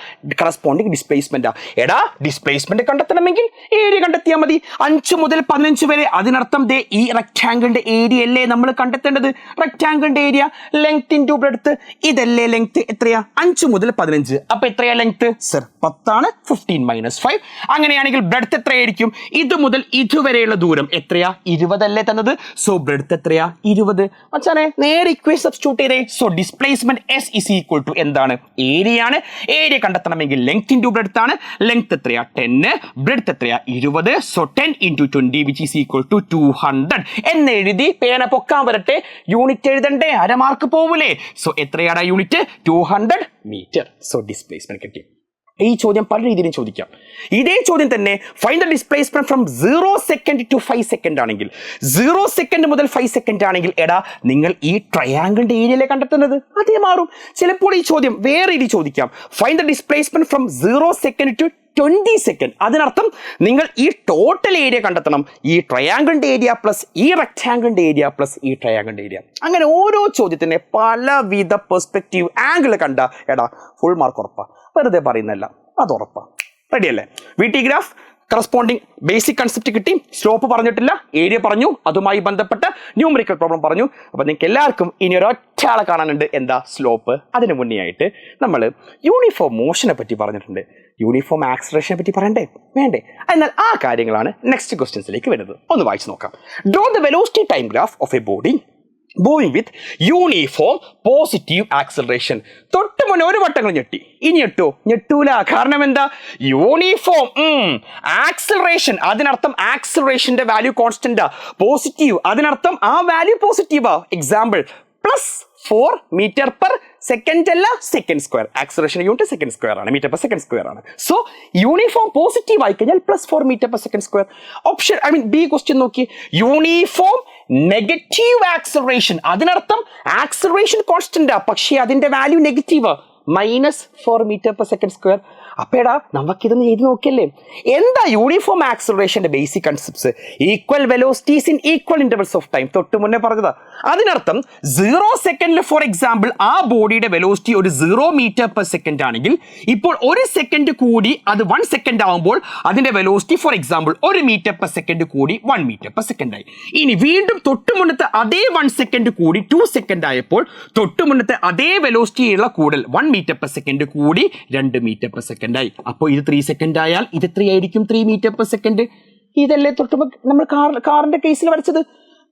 Corresponding displacement. എടാ ഡിസ്പ്ലേസ്മെന്റ് കണ്ടെത്തണമെങ്കിൽ ഏരിയ കണ്ടെത്തിയാൽ മതി. 5 മുതൽ 15 വരെ. അതിനർത്ഥം ദേ ഈ റെക്റ്റാങ്കിളിന്റെ ഏരിയ അല്ലേ നമ്മൾ കണ്ടെത്തേണ്ടത്? റെക്റ്റാങ്കിളിന്റെ ഏരിയ ലെങ്ത് ഇൻറ്റു ബ്രെഡ്ത്ത്. ഇതല്ലേ ലെങ്ത്? എത്രയാ? 5 മുതൽ 15. അപ്പൊ എത്രയാ ലെങ്ത്? സർ 10 ആണ്. 15 - 5. അങ്ങനെയാണെങ്കിൽ ബ്രെഡ്ത്ത് എത്രയായിരിക്കും? ഇത് മുതൽ ഇതുവരെയുള്ള ദൂരം എത്രയാ? 20 അല്ലേ തന്നത്? സോ ബ്രെഡ്ത്ത് എത്രയാ? 20. മച്ചാനെ നേരെ ഇക്വേഷൻ സബ്സ്റ്റിറ്റ്യൂട്ട് ചെയ്തേ. So displacement S is equal to എന്താണ്? ഏരിയ ആണ്. ഏരിയ കണ്ടെത്തണമെങ്കിൽ ലെങ്ത് ഇൻറ്റു ബ്രെഡ്ത്ത് ആണ്. ലെങ്ത് എത്രയാ? 10. ബ്രെഡ്ത്ത് എത്രയാ? 20. So 10 × 20 which is equal to 200 എന്ന് എഴുതി പേന പൊക്കാൻ വരട്ടെ. യൂണിറ്റ് എഴുതണ്ടേ? 1/2 മാർക്ക് പോകൂലേ? സോ എത്രയാടാ യൂണിറ്റ്? 200 മീറ്റർ. സോ ഡിസ്പ്ലേസ്മെന്റ് കിട്ടി. ഈ ചോദ്യം പല രീതിയിലും ചോദിക്കാം. ഇതേ ചോദ്യം തന്നെ find the displacement from 0 second to 5 second ആണെങ്കിൽ, 0 സെക്കൻഡ് മുതൽ 5 സെക്കൻഡ് ആണെങ്കിൽ എടാ നിങ്ങൾ ഈ ട്രയാങ്കിളിന്റെ ഏരിയയിലെ കണ്ടെത്തുന്നത് അതേ മാറും. ചിലപ്പോൾ ഈ ചോദ്യം വേറെ രീതി ചോദിക്കാം. Find the displacement from 0 second to 20 second. അതിനർത്ഥം നിങ്ങൾ ഈ ടോട്ടൽ ഏരിയ കണ്ടെത്തണം. ഈ ട്രയാങ്കിളിന്റെ ഏരിയ പ്ലസ് ഈ റെക്റ്റാങ്കിളിന്റെ ഏരിയ പ്ലസ് ഈ ട്രയാങ്കിളിന്റെ ഏരിയ. അങ്ങനെ ഓരോ ചോദ്യത്തിന് പലവിധ പെർസ്പെക്റ്റീവ് ആംഗിൾ കണ്ട എടാ ഫുൾ മാർക്ക് ഉറപ്പാ. വെറുതെ പറയുന്നല്ല, അത് ഉറപ്പാ. റെഡിയല്ലേ? V T graph corresponding basic concept കിട്ടി. സ്ലോപ്പ് പറഞ്ഞിട്ടില്ല, ഏരിയ പറഞ്ഞു, അതുമായി ബന്ധപ്പെട്ട ന്യൂമറിക്കൽ പ്രോബ്ലം പറഞ്ഞു. അപ്പോൾ നിങ്ങൾക്ക് എല്ലാവർക്കും ഇനി ഒരൊറ്റ ആളെ കാണാനുണ്ട്. എന്താ? സ്ലോപ്പ്. അതിന് മുന്നേ ആയിട്ട് നമ്മൾ യൂണിഫോം മോഷനെ പറ്റി പറഞ്ഞിട്ടുണ്ട്. യൂണിഫോം ആക്സിലറേഷനെ പറ്റി പറയണ്ടേ? വേണ്ടേ? എന്നാൽ ആ കാര്യങ്ങളാണ് നെക്സ്റ്റ് ക്വസ്റ്റ്യൻസിലേക്ക് വരുന്നത്. ഒന്ന് വായിച്ചു നോക്കാം. Draw the velocity time graph of a body moving with uniform positive acceleration. തൊട്ട് മുന്നേ ഒരു വട്ടങ്ങൾ ഞെട്ടി. ഇനി ഞെട്ടൂല. കാരണം എന്താ? Uniform acceleration. അതിനർത്ഥം ആക്സിലറേഷന്റെ വാല്യൂ കോൺസ്റ്റന്റാ. പോസിറ്റീവ്. അതിനർത്ഥം ആ വാല്യൂ പോസിറ്റീവാ. എക്സാമ്പിൾ +4 മീറ്റർ പെർ സെക്കൻഡ് അല്ല, second square. Acceleration unit second square ആണ്, മീറ്റർ പെർ സെക്കൻഡ് സ്ക്വയർ ആണ്. സോ യൂണിഫോം പോസിറ്റീവ് ആയി കഴിഞ്ഞാൽ +4 metre per second square. Option B question നോക്കി. Uniform negative acceleration. അതിനർത്ഥം ആക്സിലറേഷൻ കോൺസ്റ്റന്റാ, പക്ഷേ അതിന്റെ വാല്യൂ നെഗറ്റീവ്. -4 m/s². അപ്പേടാ നമുക്കിതൊന്ന് എഴുതി നോക്കിയല്ലേ. എന്താ യൂണിഫോം ആക്സിലറേഷന്റെ basic concepts? Equal velocities in equal intervals of time. തൊട്ട് മുന്നേ പറഞ്ഞതാ. അതിനർത്ഥം 0 സെക്കൻഡിൽ ഫോർ എക്സാമ്പിൾ ആ ബോഡിയുടെ വെലോസിറ്റി ഒരു 0 m/s ആണെങ്കിൽ ഇപ്പോൾ 1 സെക്കൻഡ് കൂടി അത് 1 സെക്കൻഡ് ആവുമ്പോൾ അതിന്റെ വെലോസിറ്റി ഫോർ എക്സാമ്പിൾ 1 m/s കൂടി 1 m/s ആയി. ഇനി വീണ്ടും തൊട്ട് മുന്നത്തെ അതേ 1 സെക്കൻഡ് കൂടി 2 സെക്കൻഡ് ആയപ്പോൾ തൊട്ട് മുന്നത്തെ അതേ വെലോസിറ്റിയുള്ള കൂടുതൽ 1 m/s കൂടി 2 m/s ആയി. അപ്പോൾ ഇത് 3 സെക്കൻഡ് ആയാൽ ഇത് 3 ആയിരിക്കും, 3 m/s. ഇതല്ലേ തൊട്ട് നമ്മൾ കാറിന്റെ കേസിൽ വരച്ചത്.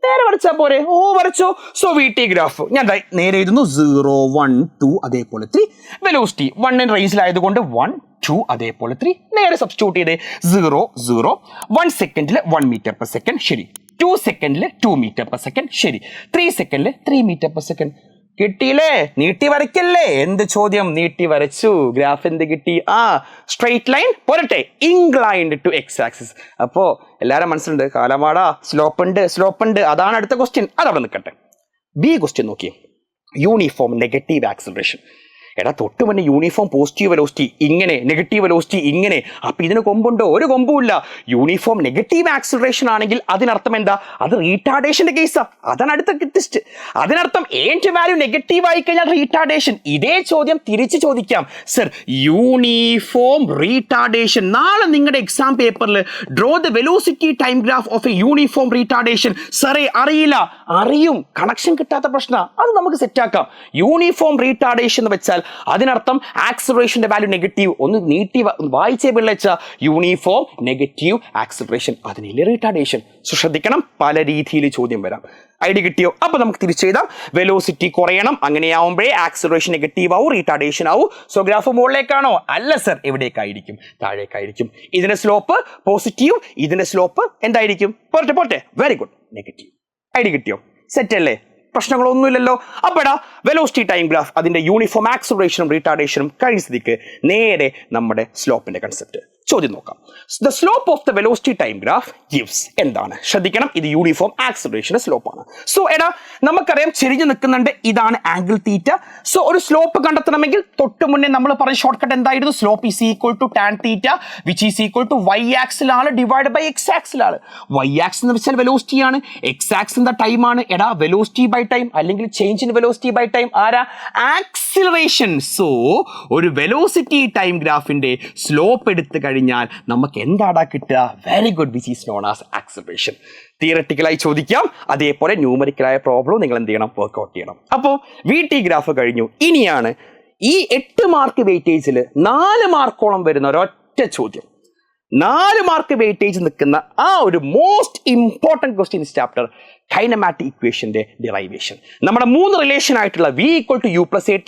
നേരെ വരച്ചാ പോരെ? ഓ വരച്ചോ. സോ വി ടി ഗ്രാഫ് ഞാൻ നേരെ എഴുതുന്നു. 0 1 2 അതേപോലെ 3. വെലോസിറ്റി 1 റേഞ്ചിലായതുകൊണ്ട് 1 2 അതേപോലെ 3. നേരെ സബ്സ്റ്റിറ്റ്യൂട്ട് ചെയ്തേ. 0 0 1 സെക്കൻഡിൽ 1 m/s. ശരി. 2 സെക്കൻഡിൽ 2 m/s. ശരി. 3 സെക്കൻഡിൽ 3 m/s. കിട്ടിയില്ലേ? നീട്ടി വരയ്ക്കല്ലേ. എന്ത് ചോദ്യം? നീട്ടി വരച്ചു. ഗ്രാഫ് എന്ത് കിട്ടി? സ്ട്രെയിറ്റ് ലൈൻ പോരട്ടെ, ഇൻക്ലൈൻഡ് ടു എക്സ് ആക്സിസ്. അപ്പോ എല്ലാവരും മനസ്സിലുണ്ട് കാലമാടാ സ്ലോപ്പ് ഉണ്ട്. അതാണ് അടുത്ത ക്വസ്റ്റ്യൻ. അതവിടെ നിൽക്കട്ടെ. ബി ക്വസ്റ്റ്യൻ നോക്കി. Uniform negative acceleration. എടാ തൊട്ട് മുന്നേ യൂണിഫോം പോസിറ്റീവ് വെലോസിറ്റി ഇങ്ങനെ, നെഗറ്റീവ് വെലോസിറ്റി ഇങ്ങനെ. അപ്പൊ ഇതിന് കൊമ്പുണ്ടോ? ഒരു കൊമ്പുമില്ല. യൂണിഫോം നെഗറ്റീവ് ആക്സിലറേഷൻ ആണെങ്കിൽ അതിനർത്ഥം എന്താ? അത് റീടാർഡേഷന്റെ കേസാ. അതാണ് അടുത്ത ടെസ്റ്റ്. അതിനർത്ഥം ഏന്റെ വാല്യൂ നെഗറ്റീവ് ആയി കഴിഞ്ഞാൽ റീടാർഡേഷൻ. ഇതേ ചോദ്യം തിരിച്ചു ചോദിക്കാം. Sir uniform retardation. നാളെ നിങ്ങളുടെ എക്സാം പേപ്പറിൽ draw the velocity time graph of a uniform retardation. സാറേ അറിയില്ല. അറിയും, കണക്ഷൻ കിട്ടാത്ത പ്രശ്നം. അത് നമുക്ക് സെറ്റാക്കാം. യൂണിഫോം റീടാർഡേഷൻ എന്ന് വെച്ചാൽ അതിനർത്ഥം ആക്സിലറേഷന്റെ വാല്യൂ നെഗറ്റീവ്. ഒന്ന് നീട്ടി വായിച്ചേ പിള്ളേച്ച. യൂണിഫോം നെഗറ്റീവ് ആക്സിലറേഷൻ, അതിനെ റീടാർഡേഷൻ. ശ്രദ്ധിക്കണം, പല രീതിയിൽ ചോദ്യം വരാം. ഐഡിയ കിട്ടിയോ? അപ്പൊ നമുക്ക് തിരിച്ചെഴുതാം. വെലോസിറ്റി കുറയണം, അങ്ങനെയാവുമ്പോഴേ ആക്സിലറേഷൻ നെഗറ്റീവ് ആവും, റീടാർഡേഷൻ ആവും. സോ ഗ്രാഫ് മുകളിലേക്കാണോ? അല്ല സർ. എവിടേക്കായിരിക്കും? താഴേക്കായിരിക്കും. ഇതിന്റെ സ്ലോപ്പ് പോസിറ്റീവ്, ഇതിന്റെ സ്ലോപ്പ് എന്തായിരിക്കും? പോട്ടെ. Very good, negative. ഐഡിയ കിട്ടിയോ? സെറ്റ് അല്ലേ? പ്രശ്നങ്ങളൊന്നുമില്ലല്ലോ. അപ്പോഴാ വെലോസിറ്റി ടൈം ഗ്രാഫ് അതിന്റെ യൂണിഫോം ആക്സിലറേഷനും റീടാർഡേഷനും കഴിഞ്ഞ സ്ഥിതിക്ക് നേരെ നമ്മുടെ സ്ലോപ്പിന്റെ കൺസെപ്റ്റ് ചോദ്യം നോക്കാം. The slope of the velocity time graph gives. എന്താണ്? ശ്രദ്ധിക്കണം, ഇത് യൂണിഫോം ആക്സിലറേഷന്റെ സ്ലോപ്പാണ്. സോ എടാ നമുക്കറിയാം ചെരിഞ്ഞു നിൽക്കുന്നുണ്ട്. ഇതാണ് ആംഗിൾ തീറ്റ. സോ ഒരു സ്ലോപ്പ് കണ്ടെത്തണമെങ്കിൽ തൊട്ട് മുന്നേ നമ്മൾ പറഞ്ഞ ഷോർട്ട് കട്ട് എന്തായിരുന്നു? Slope is equal to tan theta which is equal to y ആക്സിലാണ് ഡിവൈഡ് ബൈ x ആക്സിലാണ്. y ആക്സിൽ എന്ന് വെച്ചാൽ വെലോസിറ്റി ആണ്, x ആക്സിൽ എന്താ ടൈം ആണ്. എടാ വെലോസിറ്റി ബൈ ടൈം അല്ലെങ്കിൽ change in velocity by time ആരാ? ആക്സിലറേഷൻ. സോ ഒരു വെലോസിറ്റി ടൈം ഗ്രാഫിന്റെ സ്ലോപ്പ് എടുത്തു കഴിഞ്ഞാൽ നമുക്ക് എന്താടാ കിട്ടുക? Very good, which is known as acceleration. തിയററ്റിക്കലായി ചോദിക്കാം, അതേപോലെ ന്യൂമറിക്കലായ പ്രോബ്ലം നിങ്ങൾ എന്ത് ചെയ്യണം? വർക്ക്ഔട്ട് ചെയ്യണം. അപ്പോൾ വി ടി ഗ്രാഫ് കഴിഞ്ഞു. ഇനിയാണ് ഈ 8 മാർക്ക് വെയിറ്റേജിൽ 4 മാർക്കോളം വരുന്ന ഒരൊറ്റ ചോദ്യം. 4 മാർക്ക് വെയിറ്റേജ് നിൽക്കുന്ന ആ ഒരു most important question chapter kinematic ഇക്വേഷന്റെ ഡിറൈവേഷൻ. നമ്മുടെ 3 റിലേഷൻ ആയിട്ടുള്ള v = u + at,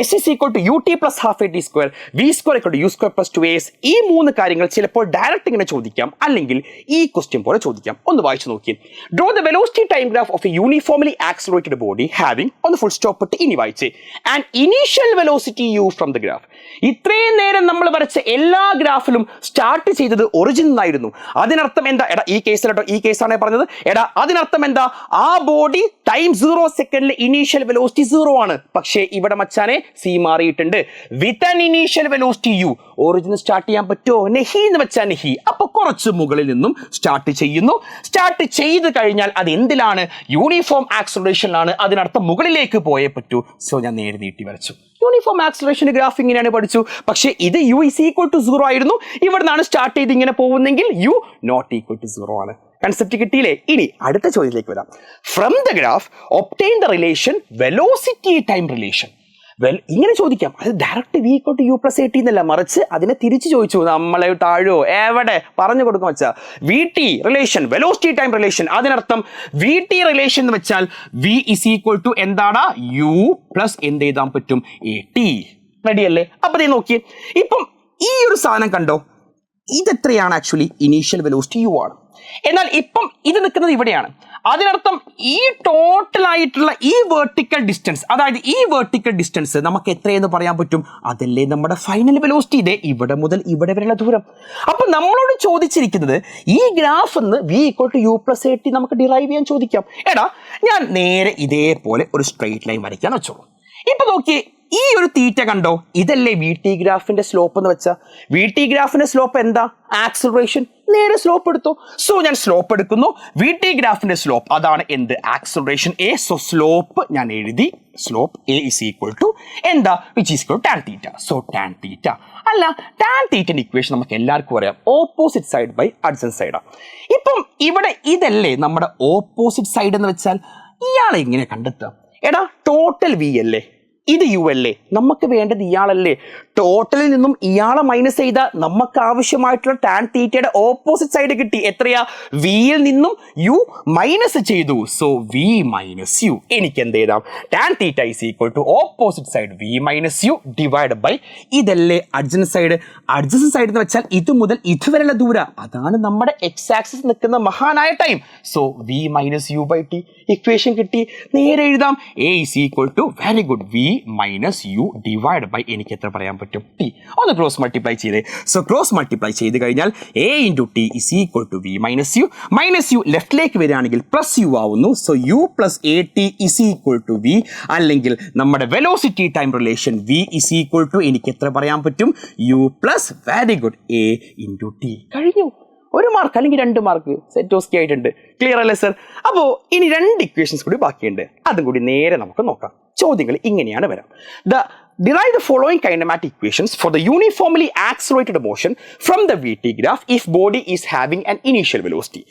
s = ut + ½ at², v² = u² + 2as. ഈ 3 കാര്യങ്ങൾ ചിലപ്പോൾ ഡയറക്റ്റ് ഇങ്ങനെ ചോദിക്കാം, അല്ലെങ്കിൽ ഈ ക്വസ്റ്റ്യൻ പോലെ ചോദിക്കാം. ഒന്ന് വായിച്ചു നോക്കി. Draw the velocity time graph of A uniformly accelerated body having ഒന്ന് ഫുൾ സ്റ്റോപ്പ് ഇട്ട് ഇനി വായിച്ചേ. And initial velocity u from the graph. ഇത്രയും നേരം നമ്മൾ വരച്ച എല്ലാ ഗ്രാഫിലും സ്റ്റാർട്ട് ചെയ്തത് ഒറിജിൻ ആയിരുന്നു. അതിനർത്ഥം എന്താ? എടാ ഈ കേസിലട്ടോ, ഈ കേസാണ് പറഞ്ഞത്. എടാ അതിനർത്ഥം എന്താ? ആ ബോഡി ടൈം 0 സെക്കൻഡിലെ ഇനീഷ്യൽ വെലോസിറ്റി 0 ആണ്. പക്ഷേ ഇവിടെ മച്ചാനെ സി മാറിയിട്ടുണ്ട്. With an initial velocity u origin start ചെയ്യാൻ പറ്റുമോ? നെഹി എന്ന് വെച്ചാൽ നെഹി. അപ്പൊ കുറച്ച് മുകളിൽ നിന്നും സ്റ്റാർട്ട് ചെയ്യുന്നു. സ്റ്റാർട്ട് ചെയ്ത് കഴിഞ്ഞാൽ അത് എന്തിലാണ്? യൂണിഫോം ആക്സിലറേഷനിലാണ്. അതിനർത്ഥം മുകളിലേക്ക് പോയേ പറ്റൂ. സോ ഞാൻ നേരെ നീട്ടി വരച്ചു. യൂണിഫോം ആക്സിലറേഷൻ ഗ്രാഫ് ഇങ്ങനെയാണ് പഠിച്ചു. പക്ഷേ ഇത് u = 0 ആയിരുന്നു. ഇവിടെ നിന്നാണ് സ്റ്റാർട്ട് ചെയ്ത് ഇങ്ങനെ പോകുന്നെങ്കിൽ u ≠ 0 ആണ്. കൺസെപ്റ്റ് കിട്ടിയില്ലേ? ഇനി അടുത്ത ചോദ്യത്തിലേക്ക് വരാം. From the graph obtain the relation velocity time relation. ഇങ്ങനെ ചോദിക്കാം. അത് ഡയറക്റ്റ് v = u + at എന്നല്ല, മറിച്ച് അതിനെ തിരിച്ചു ചോദിച്ചു. നമ്മളെ താഴോ എവിടെ പറഞ്ഞു കൊടുക്കും വെച്ചാൽ V T relation, velocity time relation. അതിനർത്ഥം വി ടി റിലേഷൻ എന്ന് വെച്ചാൽ v = എന്താടാ? u + എന്ത് എഴുതാൻ പറ്റും? at. റെഡി അല്ലേ? അപ്പൊ നോക്കിയേ, ഇപ്പം ഈ ഒരു സാധനം കണ്ടോ? ഇതെത്രയാണ്? ആക്ച്വലി ഇനീഷ്യൽ വെലോസിറ്റി u ആണ്. എന്നാൽ ഇപ്പം ഇത് നിൽക്കുന്നത് ഇവിടെയാണ്. അതിനർത്ഥം ഈ ടോട്ടൽ ആയിട്ടുള്ള ഈ വെർട്ടിക്കൽ ഡിസ്റ്റൻസ്, അതായത് ഈ വെർട്ടിക്കൽ ഡിസ്റ്റൻസ് നമുക്ക് എത്രയെന്ന് പറയാൻ പറ്റും? അതല്ലേ നമ്മുടെ ഫൈനൽ വെലോസിറ്റി. ഇതേ ഇവിടെ മുതൽ ഇവിടെ വരെയുള്ള ദൂരം. അപ്പൊ നമ്മളോട് ചോദിച്ചിരിക്കുന്നത് ഈ ഗ്രാഫ് v = u + at നമുക്ക് ഡിറൈവ് ചെയ്യാൻ ചോദിക്കാം. എടാ ഞാൻ നേരെ ഇതേപോലെ ഒരു സ്ട്രെയിറ്റ് ലൈൻ വരയ്ക്കാൻ വെച്ചോളൂ. ഇപ്പൊ നോക്കി, ഈ ഒരു തീറ്റ കണ്ടോ, ഇതല്ലേ വി ടി ഗ്രാഫിന്റെ സ്ലോപ്പ് എന്ന് വെച്ചാൽ. വി ടി ഗ്രാഫിന്റെ സ്ലോപ്പ് എന്താ? ആക്സിലറേഷൻ. നേരെ സ്ലോപ്പ് എടുത്തു. സോ ഞാൻ സ്ലോപ്പ് എടുക്കുന്നു. വി ടി ഗ്രാഫിന്റെ സ്ലോപ്പ് അതാണ് എന്ത്? Acceleration A. സോ സ്ലോപ്പ് ഞാൻ എഴുതി. Slope A is equal to എന്താ? Which is equal tan theta. So tan theta അല്ല, ടാൻ തീറ്റന്റെ ഇക്വേഷൻ നമുക്ക് എല്ലാവർക്കും അറിയാം, ഓപ്പോസിറ്റ് സൈഡ് ബൈ അഡ്ജസൻറ്റ് സൈഡാണ്. ഇപ്പം ഇവിടെ ഇതല്ലേ നമ്മുടെ ഓപ്പോസിറ്റ് സൈഡ് എന്ന് വെച്ചാൽ. ഇയാളെ എങ്ങനെ കണ്ടെത്താം? എടാ ടോട്ടൽ വി അല്ലേ, ഇത് യു അല്ലേ, നമുക്ക് വേണ്ടത് ഇയാളല്ലേ. ടോട്ടലിൽ നിന്നും ഇയാളെ മൈനസ് ചെയ്താൽ നമുക്ക് ആവശ്യമായിട്ടുള്ള ടാൻ തീറ്റയുടെ ഓപ്പോസിറ്റ് സൈഡ് കിട്ടി. എത്രയാ? വിയിൽ നിന്നും യു മൈനസ് ചെയ്തു. So V minus U. എനിക്ക് എന്ത് ചെയ്താം? Tan theta is equal to opposite side V minus U divide by ഇതല്ലേ അഡ്ജസൻറ്റ് സൈഡ്. അഡ്ജസൻറ്റ് സൈഡ് എന്ന് വെച്ചാൽ ഇത് മുതൽ ഇതുവരെയുള്ള ദൂരം, അതാണ് നമ്മുടെ എക്സ് ആക്സിസ് നിൽക്കുന്ന മഹാനായ time. So V minus U by T. Equation കിട്ടി. നേരെ എഴുതാം. A is equal to very good V minus U divide by എനിക്ക് എത്ര പറയാൻ പറ്റും? ടി. ഒന്ന് ക്രോസ് മൾട്ടിപ്ലൈ ചെയ്തേ. സോ ക്രോസ് മൾട്ടിപ്ലൈ ചെയ്ത് കഴിഞ്ഞാൽ A into T is equal to V minus U. Minus U ലെഫ്റ്റിലേക്ക് വരികയാണെങ്കിൽ പ്ലസ് യു ആവുന്നു. So U plus A T is equal to V. അല്ലെങ്കിൽ നമ്മുടെ velocity time relation V is equal to എനിക്ക് എത്ര പറയാൻ പറ്റും? U plus very good A into T. കഴിഞ്ഞു. ഒരു മാർക്ക് അല്ലെങ്കിൽ 2 മാർക്ക് സെറ്റോസ്കി ആയിട്ടുണ്ട്. ക്ലിയർ അല്ലേ സർ? അപ്പോൾ ഇനി 2 ഇക്വേഷൻസ് കൂടി ബാക്കിയുണ്ട്. അതും കൂടി നേരെ നമുക്ക് നോക്കാം. ചോദ്യങ്ങൾ ഇങ്ങനെയാണ് വരാം. Derive the following kinematic equations for the uniformly accelerated motion from the VT graph if body is having an initial velocity.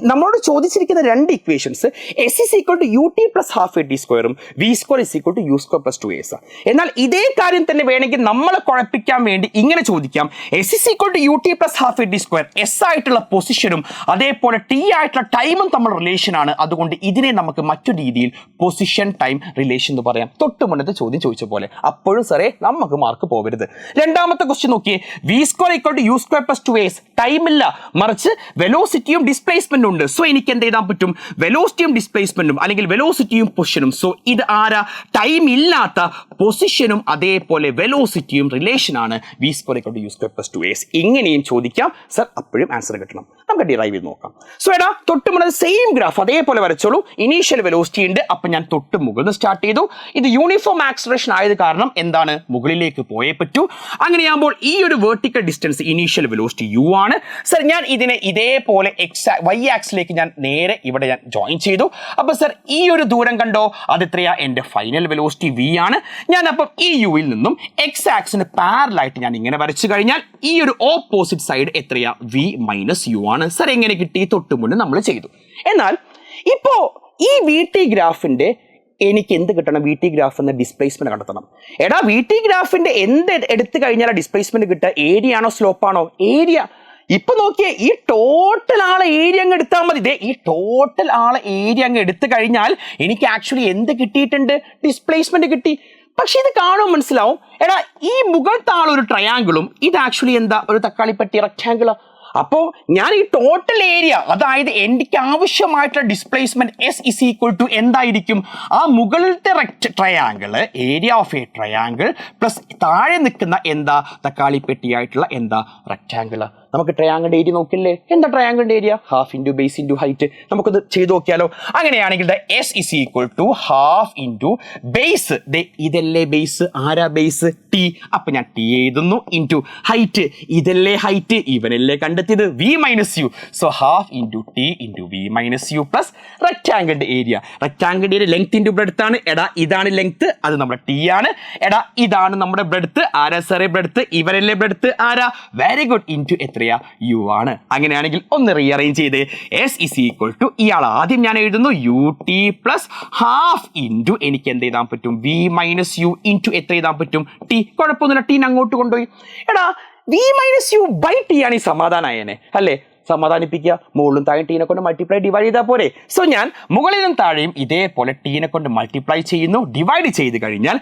നമ്മളോട് ചോദിച്ചിരിക്കുന്ന 2 equations S is equal to U T plus half A T സ്ക്വയറും V square is equal to U square plus 2as. എന്നാൽ ഇതേ കാര്യം തന്നെ വേണമെങ്കിൽ നമ്മളെ കുഴപ്പിക്കാൻ വേണ്ടി ഇങ്ങനെ ചോദിക്കാം. S is equal to U T plus half A T square. S ആയിട്ടുള്ള പൊസിഷനും അതേപോലെ ടി ആയിട്ടുള്ള ടൈമും തമ്മിലുള്ള റിലേഷൻ ആണ്. അതുകൊണ്ട് ഇതിനെ നമുക്ക് മറ്റൊരു രീതിയിൽ പൊസിഷൻ ടൈം റിലേഷൻ എന്ന് പറയാം. തൊട്ട് മുന്നത്തെ ചോദ്യം ചോദിച്ച പോലെ. അപ്പോഴും സാറേ നമുക്ക് മാർക്ക് പോകരുത്. രണ്ടാമത്തെ ക്വസ്റ്റ്യൻ നോക്കിയേ. V square equal to U square plus 2as. Time ഇല്ല, മറിച്ച് വെലോസിറ്റിയും ഡിസ്പ്ലേസ്മെന്റ് ഉണ്ട്. സോ എനിക്ക് എന്ത് ചെയ്താൻ പറ്റും? വെലോസിറ്റിയും ഡിസ്പ്ലേസ്മെന്റും അല്ലെങ്കിൽ വെലോസിറ്റിയും പൊസിഷനും. സോ ഇത് ആരാ? ടൈം ഇല്ലാത്ത പൊസിഷനും അതേപോലെ വെലോസിറ്റിയും റിലേഷൻ ആണ് V square equal to U square plus 2as. ഇങ്ങനെയും ചോദിക്കാം സർ, അപ്പോഴും ആൻസർ കിട്ടണം. നമുക്ക് ഡിറൈവ് ചെയ്ത് നോക്കാം. സോ എടാ തൊട്ട് മുകളിൽ സെയിം ഗ്രാഫ് അതേപോലെ വരച്ചോളൂ. ഇനീഷ്യൽ വെലോസിറ്റി ഉണ്ട്. അപ്പൊ ഞാൻ തൊട്ട് മുകളിൽ സ്റ്റാർട്ട് ചെയ്തു. ഇത് യൂണിഫോം ആക്സിലറേഷൻ ആയത് കാരണം എന്താണ്? മുകളിലേക്ക് പോയേ പറ്റൂ. അങ്ങനെയാകുമ്പോൾ ഈ ഒരു vertical distance initial velocity U ആണ്. സർ ഞാൻ ഇതിനെ ഇതേപോലെ വൈ ആക്സിലേക്ക് ഞാൻ നേരെ ഇവിടെ ഞാൻ ജോയിൻ ചെയ്തു. അപ്പൊ സർ ഈ ഒരു ദൂരം കണ്ടോ, അത് എത്രയാ? എന്റെ ഫൈനൽ വെലോസിറ്റി വി ആണ്. ഞാൻ അപ്പം ഈ യുവിൽ നിന്നും എക്സ് ആക്സിന് പാരലായിട്ട് ഞാൻ ഇങ്ങനെ വരച്ചു കഴിഞ്ഞാൽ ഈ ഒരു ഓപ്പോസിറ്റ് സൈഡ് എത്രയാ? വി മൈനസ് യു ആണ്. സർ എങ്ങനെ കിട്ടി? തൊട്ട് മുന്നേ നമ്മൾ ചെയ്തു. എന്നാൽ ഇപ്പോ ഈ വി ടി ഗ്രാഫിന്റെ എനിക്ക് എന്ത് കിട്ടണം? വി ടി ഗ്രാഫ് എന്ന ഡിസ്പ്ലേസ്മെന്റ് കണ്ടെത്തണം. എടാ വി ടി ഗ്രാഫിന്റെ എന്ത് എടുത്തു കഴിഞ്ഞാൽ ഡിസ്പ്ലേസ്മെന്റ് കിട്ടുക? ഏരിയ ആണോ സ്ലോപ്പാണോ? ഏരിയ. ഇപ്പൊ നോക്കിയേ, ഈ ടോട്ടൽ ആളെ ഏരിയ അങ്ങ് എടുത്താൽ മതി. ഈ ടോട്ടൽ ആളെ ഏരിയ അങ്ങ് എടുത്തു കഴിഞ്ഞാൽ എനിക്ക് ആക്ച്വലി എന്ത് കിട്ടിയിട്ടുണ്ട്? ഡിസ്പ്ലേസ്മെന്റ് കിട്ടി. പക്ഷെ ഇത് കാണുമ്പോൾ മനസ്സിലാവും, എടാ ഈ മുകളിലത്തെ ആളൊരു ട്രയാങ്കിളും ഇത് ആക്ച്വലി എന്താ? ഒരു തക്കാളിപ്പട്ടി റെക്ടാങ്കിളാ. അപ്പോൾ ഞാൻ ഈ ടോട്ടൽ ഏരിയ, അതായത് എനിക്ക് ആവശ്യമായിട്ടുള്ള displacement S is equal to എന്തായിരിക്കും? ആ മുകളിലത്തെ triangle, area of a triangle plus താഴെ നിൽക്കുന്ന എന്താ? തക്കാളിപ്പെട്ടിയായിട്ടുള്ള എന്താ? റെക്ടാങ്കിൾ. നമുക്ക് ട്രയാങ്കിളിന്റെ ഏരിയ നോക്കില്ലേ? എന്താ ട്രയാങ്കിളിന്റെ area? Half into base into height. നമുക്കത് ചെയ്ത് നോക്കിയാലോ? അങ്ങനെയാണെങ്കിൽ S is equal to half into base. ഇതല്ലേ ബേസ്? ആരാ ബേസ്? ടി. അപ്പൊ ഞാൻ ടി എഴുതുന്നു ഇൻറ്റു ഹൈറ്റ്. ഇതല്ലേ ഹൈറ്റ്? ഇവനല്ലേ കണ്ടെത്തിയത്? V minus U. So half into T into V minus U plus റെക്ടാങ്കിളിന്റെ ഏരിയ. റെക്ടാങ്കിളിന്റെ ഏരിയ ലെങ്ത് ഇൻറ്റു ബ്രെഡ്ത്ത് ആണ്. എടാ ഇതാണ് ലെങ്ത്, അത് നമ്മുടെ ടി ആണ്. എടാ ഇതാണ് നമ്മുടെ ബ്രെഡ്ത്ത്. ആരാ സാറേ ബ്രെഡ്ത്ത്? ഇവരല്ലേ ബ്രെഡ്ത്ത്. ആരാ? Very good. ഇൻറ്റു എത്രയാ? യു ആണ്. അങ്ങനെയാണെങ്കിൽ ഒന്ന് റീഅറേഞ്ച് ചെയ്ത് എസ് ഇസ് ഈക്വൽ ടു ഇയാൾ ആദ്യം ഞാൻ എഴുതുന്നു U T plus half into എനിക്ക് എന്ത് എഴുതാൻ പറ്റും? വി മൈനസ് യു ഇൻറ്റു എത്ര എഴുതാൻ പറ്റും? ടി. കുഴപ്പമൊന്നുമില്ല, ടീൻ അങ്ങോട്ട് കൊണ്ടുപോയി. എടാ V minus U by T ആണ് ഈ സമാധാനമായേനെ അല്ലേ? സമാധാനിപ്പിക്കുക. മുകളിലും താഴെ ടീനെ കൊണ്ട് മൾട്ടിപ്ലൈ ഡിവൈഡ് ചെയ്താൽ പോരെ? സോ ഞാൻ മുകളിലും താഴെയും ഇതേപോലെ ടീനെ കൊണ്ട് മൾട്ടിപ്ലൈ ചെയ്യുന്നു. ഡിവൈഡ് ചെയ്ത് കഴിഞ്ഞാൽ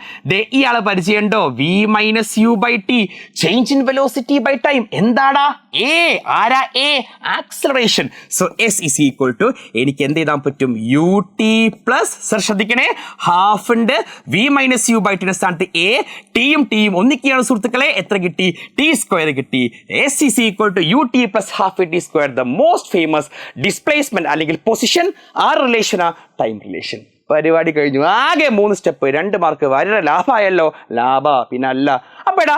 ഇയാളെ പരിചയമുണ്ടോ? V minus U by T, change in velocity by time. എന്താടാ? എ. ആരാ? A. Acceleration. So S is equal to എനിക്ക് എന്ത് ചെയ്താൻ പറ്റും? യു ടി പ്ലസ്, സർ ശ്രദ്ധിക്കണേ, ഹാഫ് ഉണ്ട്. വി മൈനസ് യു ബൈ ടിയുടെ സ്ഥാനത്ത് എ. ടിയും ടിയും ഒന്നിക്കുകയാണ് സുഹൃത്തുക്കളെ. എത്ര കിട്ടി? ടി സ്ക്വയർ കിട്ടി. S is equal to U T plus half T square. The most famous displacement അല്ലെങ്കിൽ പൊസിഷൻ ആ റിലേഷനാ? Time relation. പരിപാടി കഴിഞ്ഞു. ആകെ 3 സ്റ്റെപ്പ്, 2 മാർക്ക്, വളരെ ലാഭമായല്ലോ. പിന്നെ അല്ല. അപ്പോൾ എടാ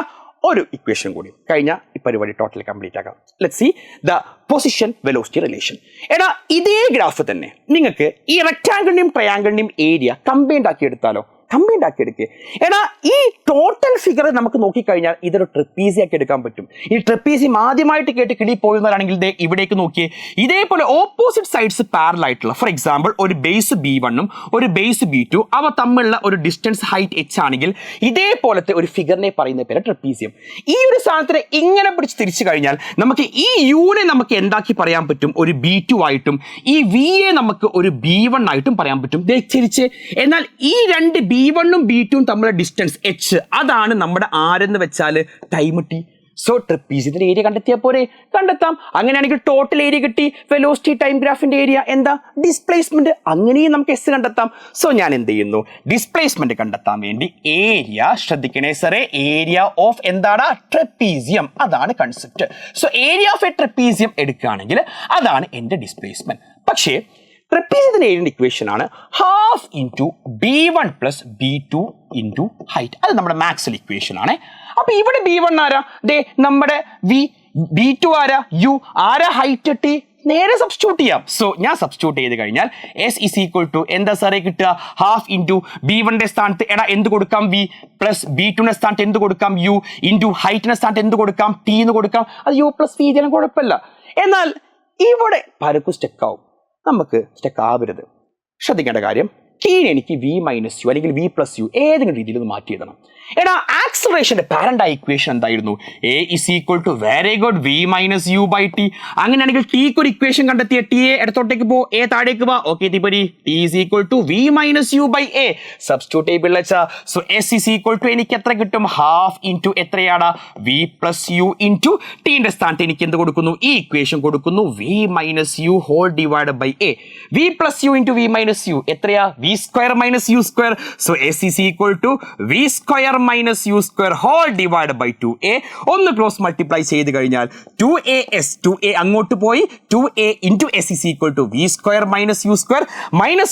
ഒരു ഇക്വേഷൻ കൂടി കഴിഞ്ഞാൽ ഈ പരിപാടി ടോട്ടലി കംപ്ലീറ്റ് ആക്കാം. Let's see the position velocity relation. എടാ ഇതേ ഗ്രാഫ് തന്നെ നിങ്ങൾക്ക് ഈ റെക്ടാങ്കിളിന്റെയും ട്രയാങ്കിളിന്റെയും ഏരിയ കമ്പൈൻഡ് ആക്കി എടുത്താലോ? കമ്പൈൻഡ് ആക്കി എടുക്കുക. എടാ ഈ ടോട്ടൽ ഫിഗർ നമുക്ക് നോക്കിക്കഴിഞ്ഞാൽ ഇതൊരു ട്രപ്പീസി ആക്കി എടുക്കാൻ പറ്റും. ഈ ട്രപ്പീസിയം ആദ്യമായിട്ട് കേട്ട് കിളി പോയിരുന്നവരാണെങ്കിൽ ഇവിടേക്ക് നോക്കിയേ, ഇതേപോലെ ഓപ്പോസിറ്റ് സൈഡ്സ് പാരലൽ ആയിട്ടുള്ള, ഫോർ എക്സാമ്പിൾ ഒരു ബേസ് B1 ഒരു ബേസ് B2 അവ തമ്മിലുള്ള ഒരു ഡിസ്റ്റൻസ് ഹൈറ്റ് h ആണെങ്കിൽ ഇതേപോലത്തെ ഒരു ഫിഗറിനെ പറയുന്ന പേര് ട്രപ്പീസിയം. ഈ ഒരു സാധനത്തിനെ ഇങ്ങനെ പിടിച്ച് തിരിച്ചു കഴിഞ്ഞാൽ നമുക്ക് ഈ യുനെ നമുക്ക് എന്താക്കി പറയാൻ പറ്റും? ഒരു B2 ആയിട്ടും ഈ വിയെ നമുക്ക് ഒരു B1 ആയിട്ടും പറയാൻ പറ്റും. തിരിച്ച് എന്നാൽ ഈ രണ്ട് B1 B2 തമ്മിലുള്ള ഡിസ്റ്റൻസ് h അതാണ് നമ്മുടെ ആരെന്ന് വെച്ചാൽ ടൈം t. സോ ട്രപ്പീസിയത്തിന്റെ ഏരിയ കണ്ടെത്തിയാൽ പോരെ? കണ്ടെത്താം. അങ്ങനെയാണെങ്കിൽ ടോട്ടൽ ഏരിയ കിട്ടി. വെലോസിറ്റി ടൈം ഗ്രാഫിന്റെ ഏരിയ എന്താ? ഡിസ്പ്ലേസ്മെന്റ്. അങ്ങനെയും നമുക്ക് എസ് കണ്ടെത്താം. സോ ഞാൻ എന്ത് ചെയ്യുന്നു? ഡിസ്പ്ലേസ്മെന്റ് കണ്ടെത്താൻ വേണ്ടി ഏരിയ, ശ്രദ്ധിക്കണേ സാറേ, ഏരിയ ഓഫ് എന്താണ്? ട്രപ്പീസിയം. അതാണ് concept. So area of A trapezium എടുക്കുകയാണെങ്കിൽ അതാണ് എന്റെ ഡിസ്പ്ലേസ്മെന്റ്. പക്ഷേ ട്രപ്പീസിയത്തിന്റെ ഏരിയ ഇക്വേഷൻ ആണ് half into B1 plus B2 into height. അത് നമ്മുടെ മാക്സ്വെൽ ഇക്വേഷൻ ആണ്. അപ്പൊ ഇവിടെ B1 ആരാ? ദേ നമ്മുടെ B2 ആരാ? U. ആരാ? Height T. നേരെ സബ്സ്റ്റിറ്റ്യൂട്ട് ചെയ്യാം. സോ ഞാൻ സബ്സ്റ്റിറ്റ്യൂട്ട് ചെയ്ത് കഴിഞ്ഞാൽ S ഇസ് ഈക്വൽ ടു എന്താ സാറേ കിട്ടുക? ഹാഫ് ഇൻറ്റു B1ന്റെ സ്ഥാനത്ത് എടാ എന്ത് കൊടുക്കാം? V പ്ലസ് B2ന്റെ സ്ഥാനത്ത് എന്ത് കൊടുക്കാം? U ഇൻറ്റു ഹൈറ്റിന്റെ സ്ഥാനത്ത് എന്ത് കൊടുക്കാം? T എന്ന് കൊടുക്കാം. അത് U പ്ലസ് V ഇതിനും കുഴപ്പമില്ല. എന്നാൽ ഇവിടെ പരക്കു സ്റ്റെക്ക് ആവും. നമുക്ക് സ്റ്റെക്ക് ആവരുത്. ശ്രദ്ധിക്കേണ്ട കാര്യം, ടീനെ എനിക്ക് V മൈനസ് യു അല്ലെങ്കിൽ V പ്ലസ് യു ഏതെങ്കിലും രീതിയിൽ ഒന്ന് മാറ്റി എഴുതണം. എടാ ആക്സലറേഷന്റെ പാരന്റ് ഇക്വേഷൻ എന്തായിരുന്നു? A is equal to very good V minus U by T. അങ്ങനെയാണെങ്കിൽ ടിക്ക് ഒരു ഇക്വേഷൻ കണ്ടെത്തിയ ടി എ ഇടത്തോട്ടേക്ക് പോ, എ താഴേക്ക് വാ. ഓക്കെ തിപ്പരി T is equal to V minus U by A. Substitute table വെച്ചാ so S is equal to എനിക്ക് എത്ര കിട്ടും? ഹാഫ് ഇൻറ്റു എത്രയാണ്? V പ്ലസ് യു ഇൻറ്റു ടീന്റെ സ്ഥാനത്ത് എനിക്ക് എന്ത് കൊടുക്കുന്നു? ഈ ഇക്വേഷൻ കൊടുക്കുന്നു V minus U whole divide by A. V plus U into V minus U എത്രയാ? V square minus U square. So S is equal to V square minus U square whole divide by 2a. ഒന്ന് cross multiply ചെയ്ത് കഴിഞ്ഞാൽ 2as 2a അങ്ങോട്ട് പോയി 2a into S is equal to V square minus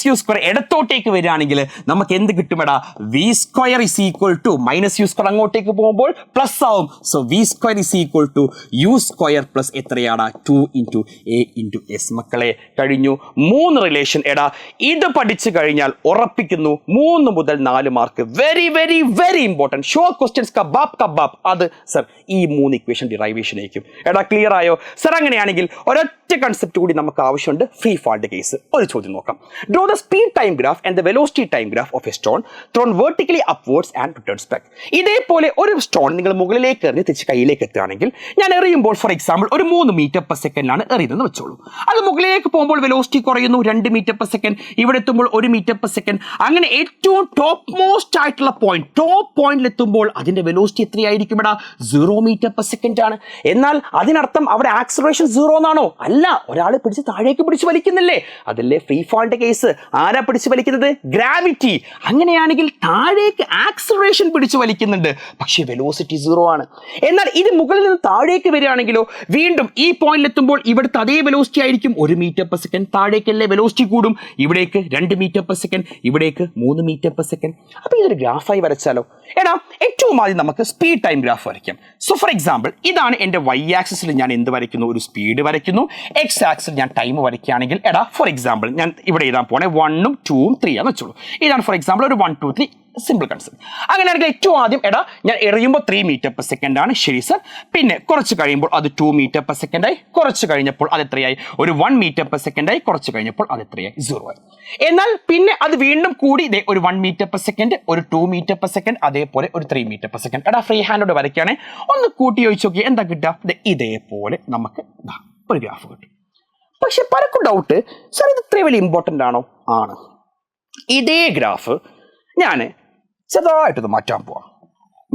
U square ഇടത്തോട്ടേക്ക് വരികയാണെങ്കിൽ നമുക്ക് എന്ത് കിട്ടുമെടാ? V square is equal to minus U square അങ്ങോട്ടേക്ക് പോകുമ്പോൾ പ്ലസ് ആവും. So V square is equal to U square plus എത്രയാണ്? 2 ഇൻറ്റു A ഇൻറ്റു S. മക്കളെ കഴിഞ്ഞു. 3 റിലേഷൻ. എടാ ഇത് പഠിച്ചു കഴിഞ്ഞാൽ ഉറപ്പിക്കുന്നു 3 മുതൽ 4 mark. Very very very important. Short questions kebab. അത് സർ ഈ 3 ഇക്വേഷൻ ഡിറൈവേഷൻ ആയിരിക്കും. എടാ ക്ലിയർ ആയോ സർ? അങ്ങനെയാണെങ്കിൽ ഒരൊറ്റ കൺസെപ്റ്റ് കൂടി നമുക്ക് ആവശ്യമുണ്ട്. Free fall case. ഒരു ചോദ്യം നോക്കാം. Draw the speed time graph and the velocity time graph of a stone thrown vertically upwards and returns back. ഇതേപോലെ ഒരു സ്റ്റോൺ നിങ്ങൾ മുകളിലേക്ക് എറിഞ്ഞ് തിരിച്ച് കയ്യിലേക്ക് എത്തുകയാണെങ്കിൽ ഞാൻ എറിയുമ്പോൾ ഫോർ എക്സാമ്പിൾ ഒരു 3 മീറ്റർ പെർ സെക്കൻഡിലാണ് എറിയുന്നതെന്ന് വെച്ചോളൂ. അത് മുകളിലേക്ക് പോകുമ്പോൾ വെലോസിറ്റി കുറയുന്നു 2 മീറ്റർ പെർ സെക്കൻഡ്. ഇവിടെ എത്തുമ്പോൾ 1 മീറ്റർ പെർ സെക്കൻഡ്. അങ്ങനെ ഏറ്റവും ടോപ്പ് മോസ്റ്റ് ആയിട്ടുള്ള ടോപ്പ് പോയിന്റിൽ എത്തുമ്പോൾ അതിന്റെ വെലോസിറ്റി എത്രയായിരിക്കും? എടാ 0 മീറ്റർ പെർ സെക്കൻഡ് ആണ്. എന്നാൽ അതിനർത്ഥം അവിടെ ആക്സലറേഷൻ 0 എന്നാണോ? അല്ല, ഒരാൾ പിടിച്ച് താഴേക്ക് പിടിച്ച് വലിക്കുന്നില്ലേ? അതല്ലേ ഫ്രീ ഫാളിന്റെ കേസ്. ആരാ പിടിച്ച് വലിക്കുന്നത്? ഗ്രാവിറ്റി. അങ്ങനെയാണെങ്കിൽ താഴേക്ക് ആക്സലറേഷൻ പിടിച്ച് വലിക്കുന്നുണ്ട്, പക്ഷേ വെലോസിറ്റി 0 ആണ്. എന്നാൽ ഇത് മുകളിൽ നിന്ന് താഴേക്ക് വരികയാണെങ്കിലോ വീണ്ടും ഈ പോയിന്റിൽ എത്തുമ്പോൾ ഇവിടുത്തെ അതേ വെലോസിറ്റി ആയിരിക്കും 1 മീറ്റർ പെർ സെക്കൻഡ്. താഴേക്കല്ലേ വെലോസിറ്റി കൂടും. ഇവിടേക്ക് 2 മീറ്റർ പെർ സെക്കൻഡ്, ഇവിടേക്ക് 3 മീറ്റർ പെർ സെക്കൻഡ്. അപ്പൊ ഇതൊരു ഗ്രാഫായി വരച്ചാലോ? എടാ ഏറ്റവും ആദ്യം നമുക്ക് സ്പീഡ് ടൈം ഗ്രാഫ് വരയ്ക്കാം. സോ ഫോർ എക്സാമ്പിൾ ഇതാണ് എൻ്റെ Y ആക്സിസിൽ ഞാൻ എന്ത് വരയ്ക്കുന്നു? ഒരു സ്പീഡ് വരയ്ക്കുന്നു. X ആക്സിൽ ഞാൻ ടൈം വരയ്ക്കുകയാണെങ്കിൽ എടാ ഫോർ എക്സാമ്പിൾ ഞാൻ ഇവിടെ എഴുതാൻ പോണേ 1ഉം 2ഉം 3 ആണെന്ന് വെച്ചോളൂ. ഇതാണ് ഫോർ എക്സാമ്പിൾ ഒരു 1 2 3 സിമ്പിൾ കൺസെപ്റ്റ്. അങ്ങനെയാണെങ്കിൽ ഏറ്റവും ആദ്യം എടാ ഞാൻ എറിയുമ്പോൾ 3 മീറ്റർ പെർ സെക്കൻഡ് ആണ്. ശരി സർ. പിന്നെ കുറച്ച് കഴിയുമ്പോൾ അത് 2 മീറ്റർ പെർ സെക്കൻഡ് ആയി. കുറച്ച് കഴിഞ്ഞപ്പോൾ അത് എത്രയായി? ഒരു 1 മീറ്റർ പെർ സെക്കൻഡ് ആയി. കുറച്ച് കഴിഞ്ഞപ്പോൾ അത് എത്രയായി? 0 ആയി. എന്നാൽ പിന്നെ അത് വീണ്ടും കൂടി ഒരു 1 മീറ്റർ പെർ സെക്കൻഡ്, ഒരു 2 മീറ്റർ പെർ സെക്കൻഡ്, അതേപോലെ ഒരു 3 മീറ്റർ പെർ സെക്കൻഡ്. എടാ ഫ്രീ ഹാൻഡോട് വരയ്ക്കുകയാണെ ഒന്ന് കൂട്ടി ചോദിച്ചു നോക്കി എന്താ കിട്ടുക? ഇതേപോലെ നമുക്ക് ഒരു ഗ്രാഫ് കിട്ടും. പക്ഷെ പലർക്കും ഡൗട്ട്, സാർ ഇത് ഇത്രയും വലിയ ഇമ്പോർട്ടൻ്റ് ആണോ? ആണ്. ഇതേ ഗ്രാഫ് ഞാൻ ചെറുതായിട്ടൊന്ന് മാറ്റാൻ പോവാം.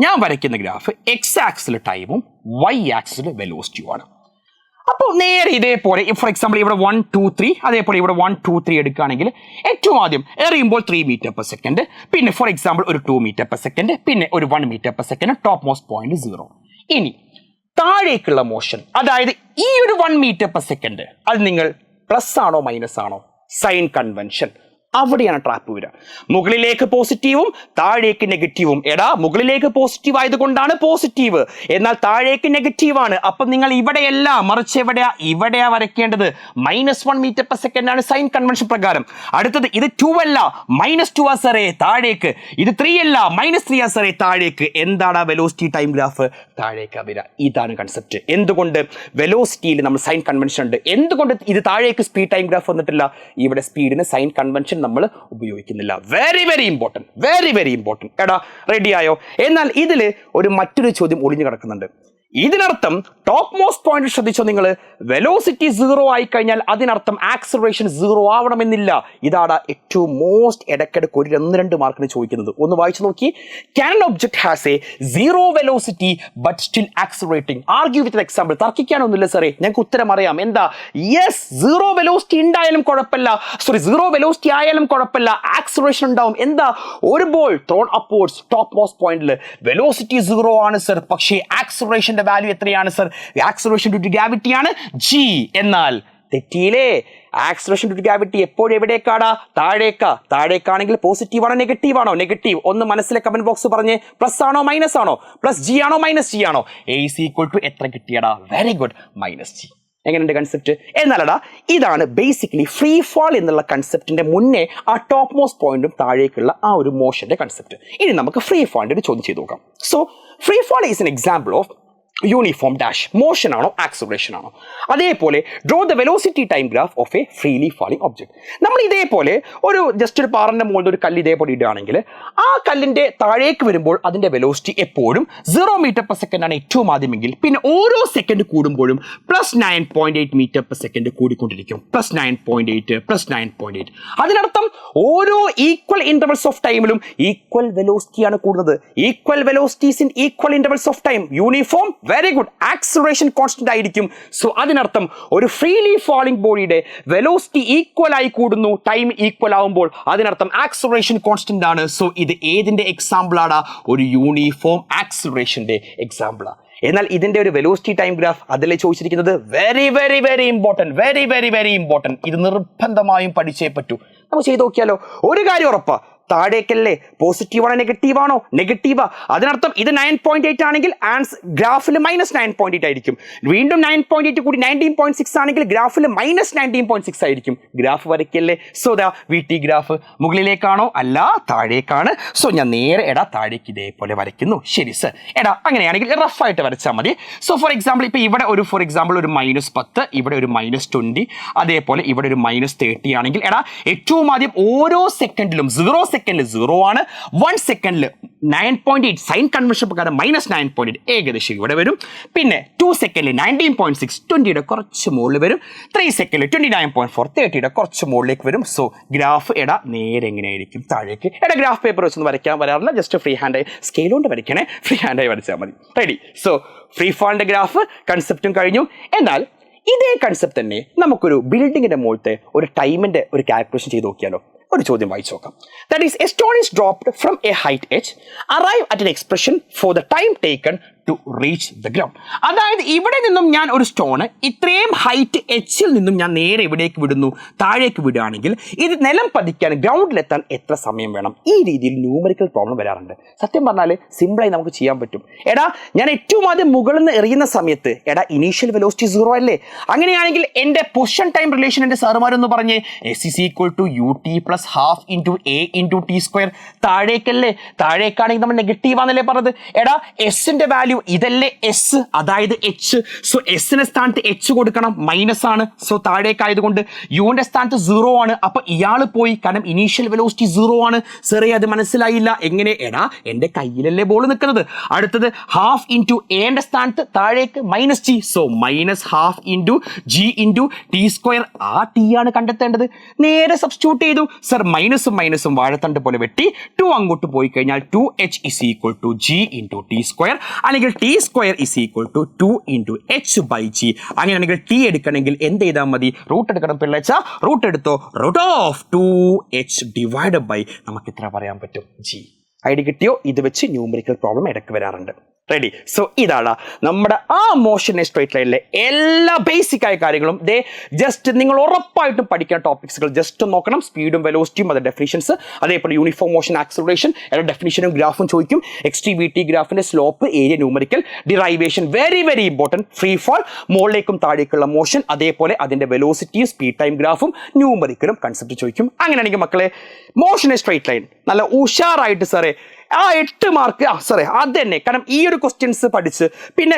ഞാൻ വരയ്ക്കുന്ന ഗ്രാഫ് X ആക്സിൽ ടൈമും Y ആക്സിൽ വെലോസിറ്റിയുമാണ്. അപ്പോൾ നേരെ ഇതേപോലെ ഫോർ എക്സാമ്പിൾ ഇവിടെ 1 2 3 അതേപോലെ ഇവിടെ 1 2 3 എടുക്കുകയാണെങ്കിൽ ഏറ്റവും ആദ്യം എറിയുമ്പോൾ 3 മീറ്റർ പെർ സെക്കൻഡ്, പിന്നെ ഫോർ എക്സാമ്പിൾ ഒരു 2 മീറ്റർ പെർ സെക്കൻഡ്, പിന്നെ ഒരു 1 metre per second, top most point 0. ഇനി താഴേക്കുള്ള മോഷൻ, അതായത് ഈ ഒരു 1 മീറ്റർ പെർ സെക്കൻഡ് അത് നിങ്ങൾ പ്ലസ് ആണോ മൈനസ് ആണോ? സൈൻ കൺവെൻഷൻ അവിടെയാണ് ട്രാപ്പ് വരിക. മുകളിലേക്ക് പോസിറ്റീവും താഴേക്ക് നെഗറ്റീവും. എടാ മുകളിലേക്ക് പോസിറ്റീവ് ആയതുകൊണ്ടാണ് പോസിറ്റീവ്, എന്നാൽ താഴേക്ക് നെഗറ്റീവ് ആണ്. അപ്പൊ നിങ്ങൾ ഇവിടെയല്ല, മറിച്ച് ഇവിടെയാ വരയ്ക്കേണ്ടത്. -1 മീറ്റർ/സെക്കൻഡ് ആണ് സൈൻ കൺവെൻഷൻ പ്രകാരം. അടുത്തത് ഇത് 2 അല്ല, -2 ആ സാറേ താഴേക്ക്. ഇത് 3 അല്ല, -3 ആ സാറേ താഴേക്ക്. എന്താണ് വെലോസിറ്റി ടൈം ഗ്രാഫ്? താഴേക്ക് വരിക. ഇതാണ് കൺസെപ്റ്റ്. എന്തുകൊണ്ട് വെലോസിറ്റിയിൽ നമ്മൾ സൈൻ കൺവെൻഷൻ ഉണ്ട്? എന്തുകൊണ്ട് ഇത് താഴേക്ക് സ്പീഡ് ടൈം ഗ്രാഫ് വന്നിട്ടില്ല? ഇവിടെ സ്പീഡിന് സൈൻ കൺവെൻഷൻ നമ്മൾ ഉപയോഗിക്കുന്നില്ല. Very important. എടാ റെഡിയായോ? എന്നാൽ ഇതിൽ മറ്റൊരു ചോദ്യം ഒളിഞ്ഞു കിടക്കുന്നുണ്ട്. ഇതിനർത്ഥം ടോപ്പ് മോസ്റ്റ് പോയിന്റ് ശ്രദ്ധിച്ചോ നിങ്ങൾ, വെലോസിറ്റി 0 ആയി കഴിഞ്ഞാൽ അതിനർത്ഥം ആക്സിലറേഷൻ 0 ആവണമെന്നില്ല. ഇതാണ് ഏറ്റവും മോസ്റ്റ് ഇടയ്ക്കിടയ്ക്ക് 1-2 മാർക്കിന് ചോദിക്കുന്നത്. ഒന്ന് വായിച്ചു നോക്കി. Can an object has a 0 velocity but still accelerating? Argue with an example. തർക്കിക്കാനൊന്നുമില്ല സാറേ, ഞങ്ങൾക്ക് ഉത്തരം അറിയാം. എന്താ? യെസ്, 0 വെലോസിറ്റി ഉണ്ടായാലും കുഴപ്പമില്ല, 0 വെലോസിറ്റി ആയാലും കുഴപ്പമില്ല, ആക്സിലറേഷൻ ഉണ്ടാവും. എന്താ? ഒരു ball thrown upwards top most പോയിന്റിൽ വെലോസിറ്റി 0 ആണ് സർ, പക്ഷേ ആക്സിലറേഷന്റെ വാല്യൂ എത്രയാണ് sir? Acceleration due to gravity ആണ് g. എന്നാൽ തെറ്റിയില്ലേ? ആക്സിലറേഷൻ ഡ്യൂ ടു ഗ്രാവിറ്റി എപ്പോഴും എവിടേക്കാടാ? താഴേക്കാണെങ്കിൽ പോസിറ്റീവ് ആണോ നെഗറ്റീവ് ആണോ? നെഗറ്റീവ്. ഒന്ന് മനസ്സിലെ കമന്റ് ബോക്സ് പറഞ്ഞ്, പ്ലസ് ആണോ മൈനസ് ആണോ? പ്ലസ് ജി ആണോ മൈനസ് ജി ആണോ? a = എത്ര കിട്ടിയടാ? Very good, -g. എങ്ങനെയുണ്ട് കൺസെപ്റ്റ്? എന്നാലടാ ഇതാണ് ബേസിക്കലി ഫ്രീ ഫാൾ എന്നുള്ള കൺസെപ്റ്റിന്റെ മുന്നേ ആ ടോപ്പ് മോസ്റ്റ് പോയിന്റും താഴേക്കുള്ള ആ ഒരു മോഷന്റെ കൺസെപ്റ്റ്. ഇനി നമുക്ക് ഫ്രീ ഫാളിന്റെ ഒരു ചോദ്യം ചെയ്ത് നോക്കാം. So free fall is an example of uniform dash. Motion ആണോ ആക്സിലറേഷൻ ആണോ? അതേപോലെ draw the velocity time graph of A freely falling object. നമ്മൾ ഇതേപോലെ ജസ്റ്റ് ഒരു പാറന്റെ മുകളിൽ ഒരു കല്ല് ഇതേപോലെ ഇടുകയാണെങ്കിൽ ആ കല്ലിന്റെ താഴേക്ക് വരുമ്പോൾ അതിന്റെ വെലോസിറ്റി എപ്പോഴും 0 മീറ്റർ/സെക്കൻഡ് ആണ് ഏറ്റവും ആദ്യമെങ്കിൽ, പിന്നെ ഓരോ സെക്കൻഡ് കൂടുമ്പോഴും +9.8 മീറ്റർ/സെക്കൻഡ് കൂടിക്കൊണ്ടിരിക്കും. +9.8. അതിനർത്ഥം ഓരോ ഈക്വൽ ഇന്റർവൽസ് ഓഫ് ടൈമിലും ഈക്വൽ വെലോസിറ്റിയാണ് കൂടുന്നത്. Equal velocities in equal intervals of time. Uniform, very good. Acceleration constant ആയിരിക്കും. സോ അതിനർത്ഥം ഒരു ഫ്രീലി ഫാളിംഗ് ബോഡിയുടെ വെലോസിറ്റി ഈക്വൽ ആയി കൂടുന്നു ടൈം ഈക്വൽ ആവുമ്പോൾ. അതിനർത്ഥം ആക്സിലറേഷൻ കോൺസ്റ്റന്റ് ആണ്. സോ ഇത് ഏതിന്റെ എക്സാമ്പിൾ ആണ്? ഒരു യൂണിഫോം ആക്സിലറേഷന്റെ എക്സാമ്പിൾ ആണ്. എന്നാൽ ഇതിന്റെ ഒരു വെലോസിറ്റി ടൈം ഗ്രാഫ് അതിലെ ചോദിച്ചിരിക്കുന്നത് വെരി ഇമ്പോർട്ടൻറ്റ്. ഇത് നിർബന്ധമായും പഠിച്ചേ പറ്റൂ. നമുക്ക് ചെയ്ത് നോക്കിയാലോ? ഒരു കാര്യം ഉറപ്പാ, താഴേക്കല്ലേ? പോസിറ്റീവ് ആണോ നെഗറ്റീവ് ആണോ? നെഗറ്റീവാ. അതിനർത്ഥം ഇത് 9.8 ആണെങ്കിൽ ഗ്രാഫിൽ -9.8 ആയിരിക്കും. വീണ്ടും 9.8 കൂടി 19.6 ആണെങ്കിൽ ഗ്രാഫിൽ -19.6 ആയിരിക്കും. ഗ്രാഫ് വരയ്ക്കല്ലേ? സോ ദാ VT ഗ്രാഫ് മുകളിലേക്കാണോ? അല്ല, താഴേക്കാണ്. സോ ഞാൻ നേരെ താഴേക്ക് ഇതേപോലെ വരയ്ക്കുന്നു. ശരി സർ. അങ്ങനെയാണെങ്കിൽ റഫ് ആയിട്ട് വരച്ചാൽ മതി. സോ ഫോർ എക്സാമ്പിൾ ഇപ്പൊ ഇവിടെ ഒരു ഒരു -10, ഇവിടെ ഒരു -20, അതേപോലെ ഇവിടെ ഒരു -30 ആണെങ്കിൽ ഏറ്റവും ആദ്യം ഓരോ സെക്കൻഡിലും 0 സെക്കൻഡിൽ 0 ആണ്, 1 സെക്കൻഡിൽ 9.8 സൈൻ കൺവെൻഷൻ പ്രകാരം -9.8 ഏകദേശം ഇവിടെ വരും. പിന്നെ 2 സെക്കൻഡിൽ 19.6 20യുടെ കുറച്ച് മുകളിൽ വരും. 3 സെക്കൻഡിൽ 29.4 30യുടെ കുറച്ച് മുകളിലേക്ക് വരും. സോ ഗ്രാഫ് നേരെ എങ്ങനെയായിരിക്കും? താഴേക്ക്. ഗ്രാഫ് പേപ്പർ വെച്ചൊന്നും വരയ്ക്കാൻ വരാറില്ല, ജസ്റ്റ് ഫ്രീ ഹാൻഡായി സ്കെയിൽ കൊണ്ട് വരയ്ക്കണേ, ഫ്രീ ഹാൻഡായി വരച്ചാൽ മതി. റെഡി. സോ ഫ്രീ ഫാളിന്റെ ഗ്രാഫ് കൺസെപ്റ്റും കഴിഞ്ഞു. എന്നാൽ ഇതേ കൺസെപ്റ്റ് തന്നെ നമുക്കൊരു ബിൽഡിങ്ങിന്റെ മുകളിലത്തെ ഒരു ടൈമിന്റെ ഒരു കാൽക്കുലേഷൻ ചെയ്ത് നോക്കിയാലോ? ഒരു ചോദ്യം വായിച്ചു നോക്കാം. That is, a stone is dropped from a height h. Arrive at an expression for the time taken to reach the ground. അതായത് ഇവിടെ നിന്നും ഞാൻ ഒരു സ്റ്റോണ് ഇത്രയും ഹൈറ്റ് എച്ചിൽ നിന്നും ഞാൻ നേരെ എവിടേക്ക് വിടുന്നു? താഴേക്ക് വിടുകയാണെങ്കിൽ ഇത് നിലം പതിക്കാൻ ഗ്രൗണ്ടിലെത്താൻ എത്ര സമയം വേണം? ഈ രീതിയിൽ ന്യൂമറിക്കൽ പ്രോബ്ലം വരാറുണ്ട്. സത്യം പറഞ്ഞാൽ സിമ്പിളായി നമുക്ക് ചെയ്യാൻ പറ്റും. ഞാൻ ഏറ്റവും ആദ്യം മുകളിൽ നിന്ന് എറിയുന്ന സമയത്ത് ഇനീഷ്യൽ വെലോസിറ്റി 0 അല്ലേ? അങ്ങനെയാണെങ്കിൽ എൻ്റെ പൊസിഷൻ ടൈം റിലേഷൻ എൻ്റെ സാറുമാരൊന്ന് പറഞ്ഞേ. S = ut + ½ × a × t². താഴേക്കല്ലേ? താഴേക്കാണെങ്കിൽ നമ്മൾ നെഗറ്റീവ് ആണെന്നല്ലേ പറഞ്ഞത്? എസിന്റെ വാല്യൂ ഇതല്ലേ എസ്, അതായത് എച്ച്. സോ എസിന്റെ സ്ഥാനത്ത് എച്ച് കൊടുക്കണം, മൈനസ് ആണ്. സോ താഴേക്കായതുകൊണ്ട് യുവിന്റെ സ്ഥാനത്ത് 0 ആണ്. അപ്പൊ ഇയാൾ പോയി, കാരണം ഇനീഷ്യൽ വെലോസിറ്റി 0 ആണ്. ചെറിയ അത് മനസ്സിലായില്ല. എങ്ങനെ? എന്റെ കയ്യിലല്ലേ ബോൾ നിൽക്കുന്നത്. അടുത്തത് ½ × എന്റെ സ്ഥാനത്ത് താഴേക്ക് -g. So -½ × g × t². ആ ടി ആണ് കണ്ടെത്തേണ്ടത്. നേരെ സബ്സ്റ്റിറ്റ്യൂട്ട് ചെയ്തു. സർ മൈനസും വാഴത്തണ്ട് പോലെ വെട്ടി 2 അങ്ങോട്ട് പോയി കഴിഞ്ഞാൽ 2h = g × t², അല്ലെങ്കിൽ t² = 2 × h/g. അങ്ങനെയാണെങ്കിൽ t എടുക്കണമെങ്കിൽ എന്ത് ചെയ്താൽ മതി? റൂട്ട് എടുക്കണം പിള്ളേച്ച. റൂട്ട് എടുത്തോ. √2h / നമുക്ക് എത്ര പറയാൻ പറ്റും? g. ഐഡി കിട്ടിയോ? ഇത് വെച്ച് ന്യൂമറിക്കൽ പ്രോബ്ലം ഇടയ്ക്ക് വരാറുണ്ട്. റെഡി. സോ ഇതാണ് നമ്മുടെ ആ മോഷൻ സ്ട്രേറ്റ് ലൈനിലെ എല്ലാ ബേസിക് ആയ കാര്യങ്ങളും ജസ്റ്റ് നിങ്ങൾ ഉറപ്പായിട്ടും പഠിക്കുന്ന ടോപ്പിക്സുകൾ ജസ്റ്റ് നോക്കണം. സ്പീഡും വെലോസിറ്റിയും അതിന്റെ ഡെഫിനിഷൻസ്, അതേപോലെ യൂണിഫോം മോഷൻ ആക്സിലറേഷൻ ഡെഫിനിഷനും ഗ്രാഫും ചോദിക്കും. എക്സ്ട്രീവിറ്റി ഗ്രാഫിന്റെ slope, area, numerical, derivation very very important. Free fall, മുകളിലേക്കും താഴേക്കുള്ള മോഷൻ, അതേപോലെ അതിന്റെ വെലോസിറ്റിയും സ്പീഡ് ടൈം ഗ്രാഫും ന്യൂമറിക്കലും കൺസെപ്റ്റ് ചോദിക്കും. അങ്ങനെയാണെങ്കിൽ മക്കളെ മോഷൻ സ്ട്രേറ്റ് ലൈൻ നല്ല ഉഷാറായിട്ട് സാറേ ആ 8 മാർക്ക് സാറേ അത് തന്നെ. കാരണം ഈ ഒരു ക്വസ്റ്റ്യൻസ് പഠിച്ച് പിന്നെ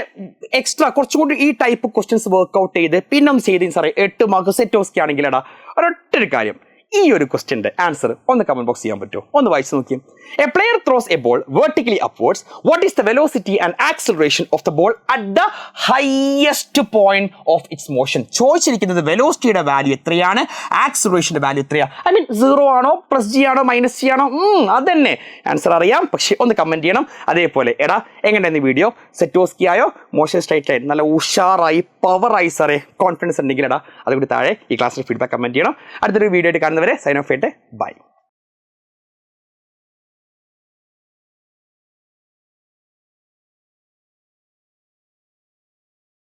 എക്സ്ട്രാ കുറച്ചും കൂടി ഈ ടൈപ്പ് ക്വസ്റ്റ്യൻസ് വർക്ക്ഔട്ട് ചെയ്ത് പിന്നെ ഒന്ന് ചെയ്ത് സാറേ 8 മാർക്ക് സെറ്റ് ഓസ്കി ആണെങ്കിലടാ ഒരൊറ്റൊരു കാര്യം, ഈ ഒരു ക്വസ്റ്റ്യന്റെ ആൻസർ ഒന്ന് കമന്റ് ബോക്സ് ചെയ്യാൻ പറ്റുമോ? ഒന്ന് വായിച്ചു നോക്കിയും. A player throws A ball vertically upwards. What is the velocity and acceleration of the ball at the highest point of its motion? ചോദിച്ചിരിക്കുന്നത് വെലോസിറ്റിയുടെ വാല്യൂ എത്രയാണ്, ആക്സിലറേഷന്റെ വാല്യൂ എത്രയാണ്. ഐ മീൻ 0 ആണോ, +g ആണോ, -g ആണോ? അതന്നെ ആൻസർ അറിയാം, പക്ഷെ ഒന്ന് കമന്റ് ചെയ്യണം. അതേപോലെ എടാ എങ്ങനെയായിരുന്നു വീഡിയോ? സെറ്റോസ്കി ആയോ? മോഷൻ സ്ട്രൈറ്റ് ലൈൻ നല്ല ഉഷാറായി പവറായി സാറേ കോൺഫിഡൻസ് ഉണ്ടെങ്കിൽ എടാ അതുകൂടി താഴെ ഈ ക്ലാസ്സിൽ ഫീഡ്ബാക്ക് കമന്റ് ചെയ്യണം. അടുത്തൊരു വീഡിയോ ആയിട്ട് കാണുന്നവരെ സൈൻ ഓഫ് ചെയ്യട്ടെ. ബൈ.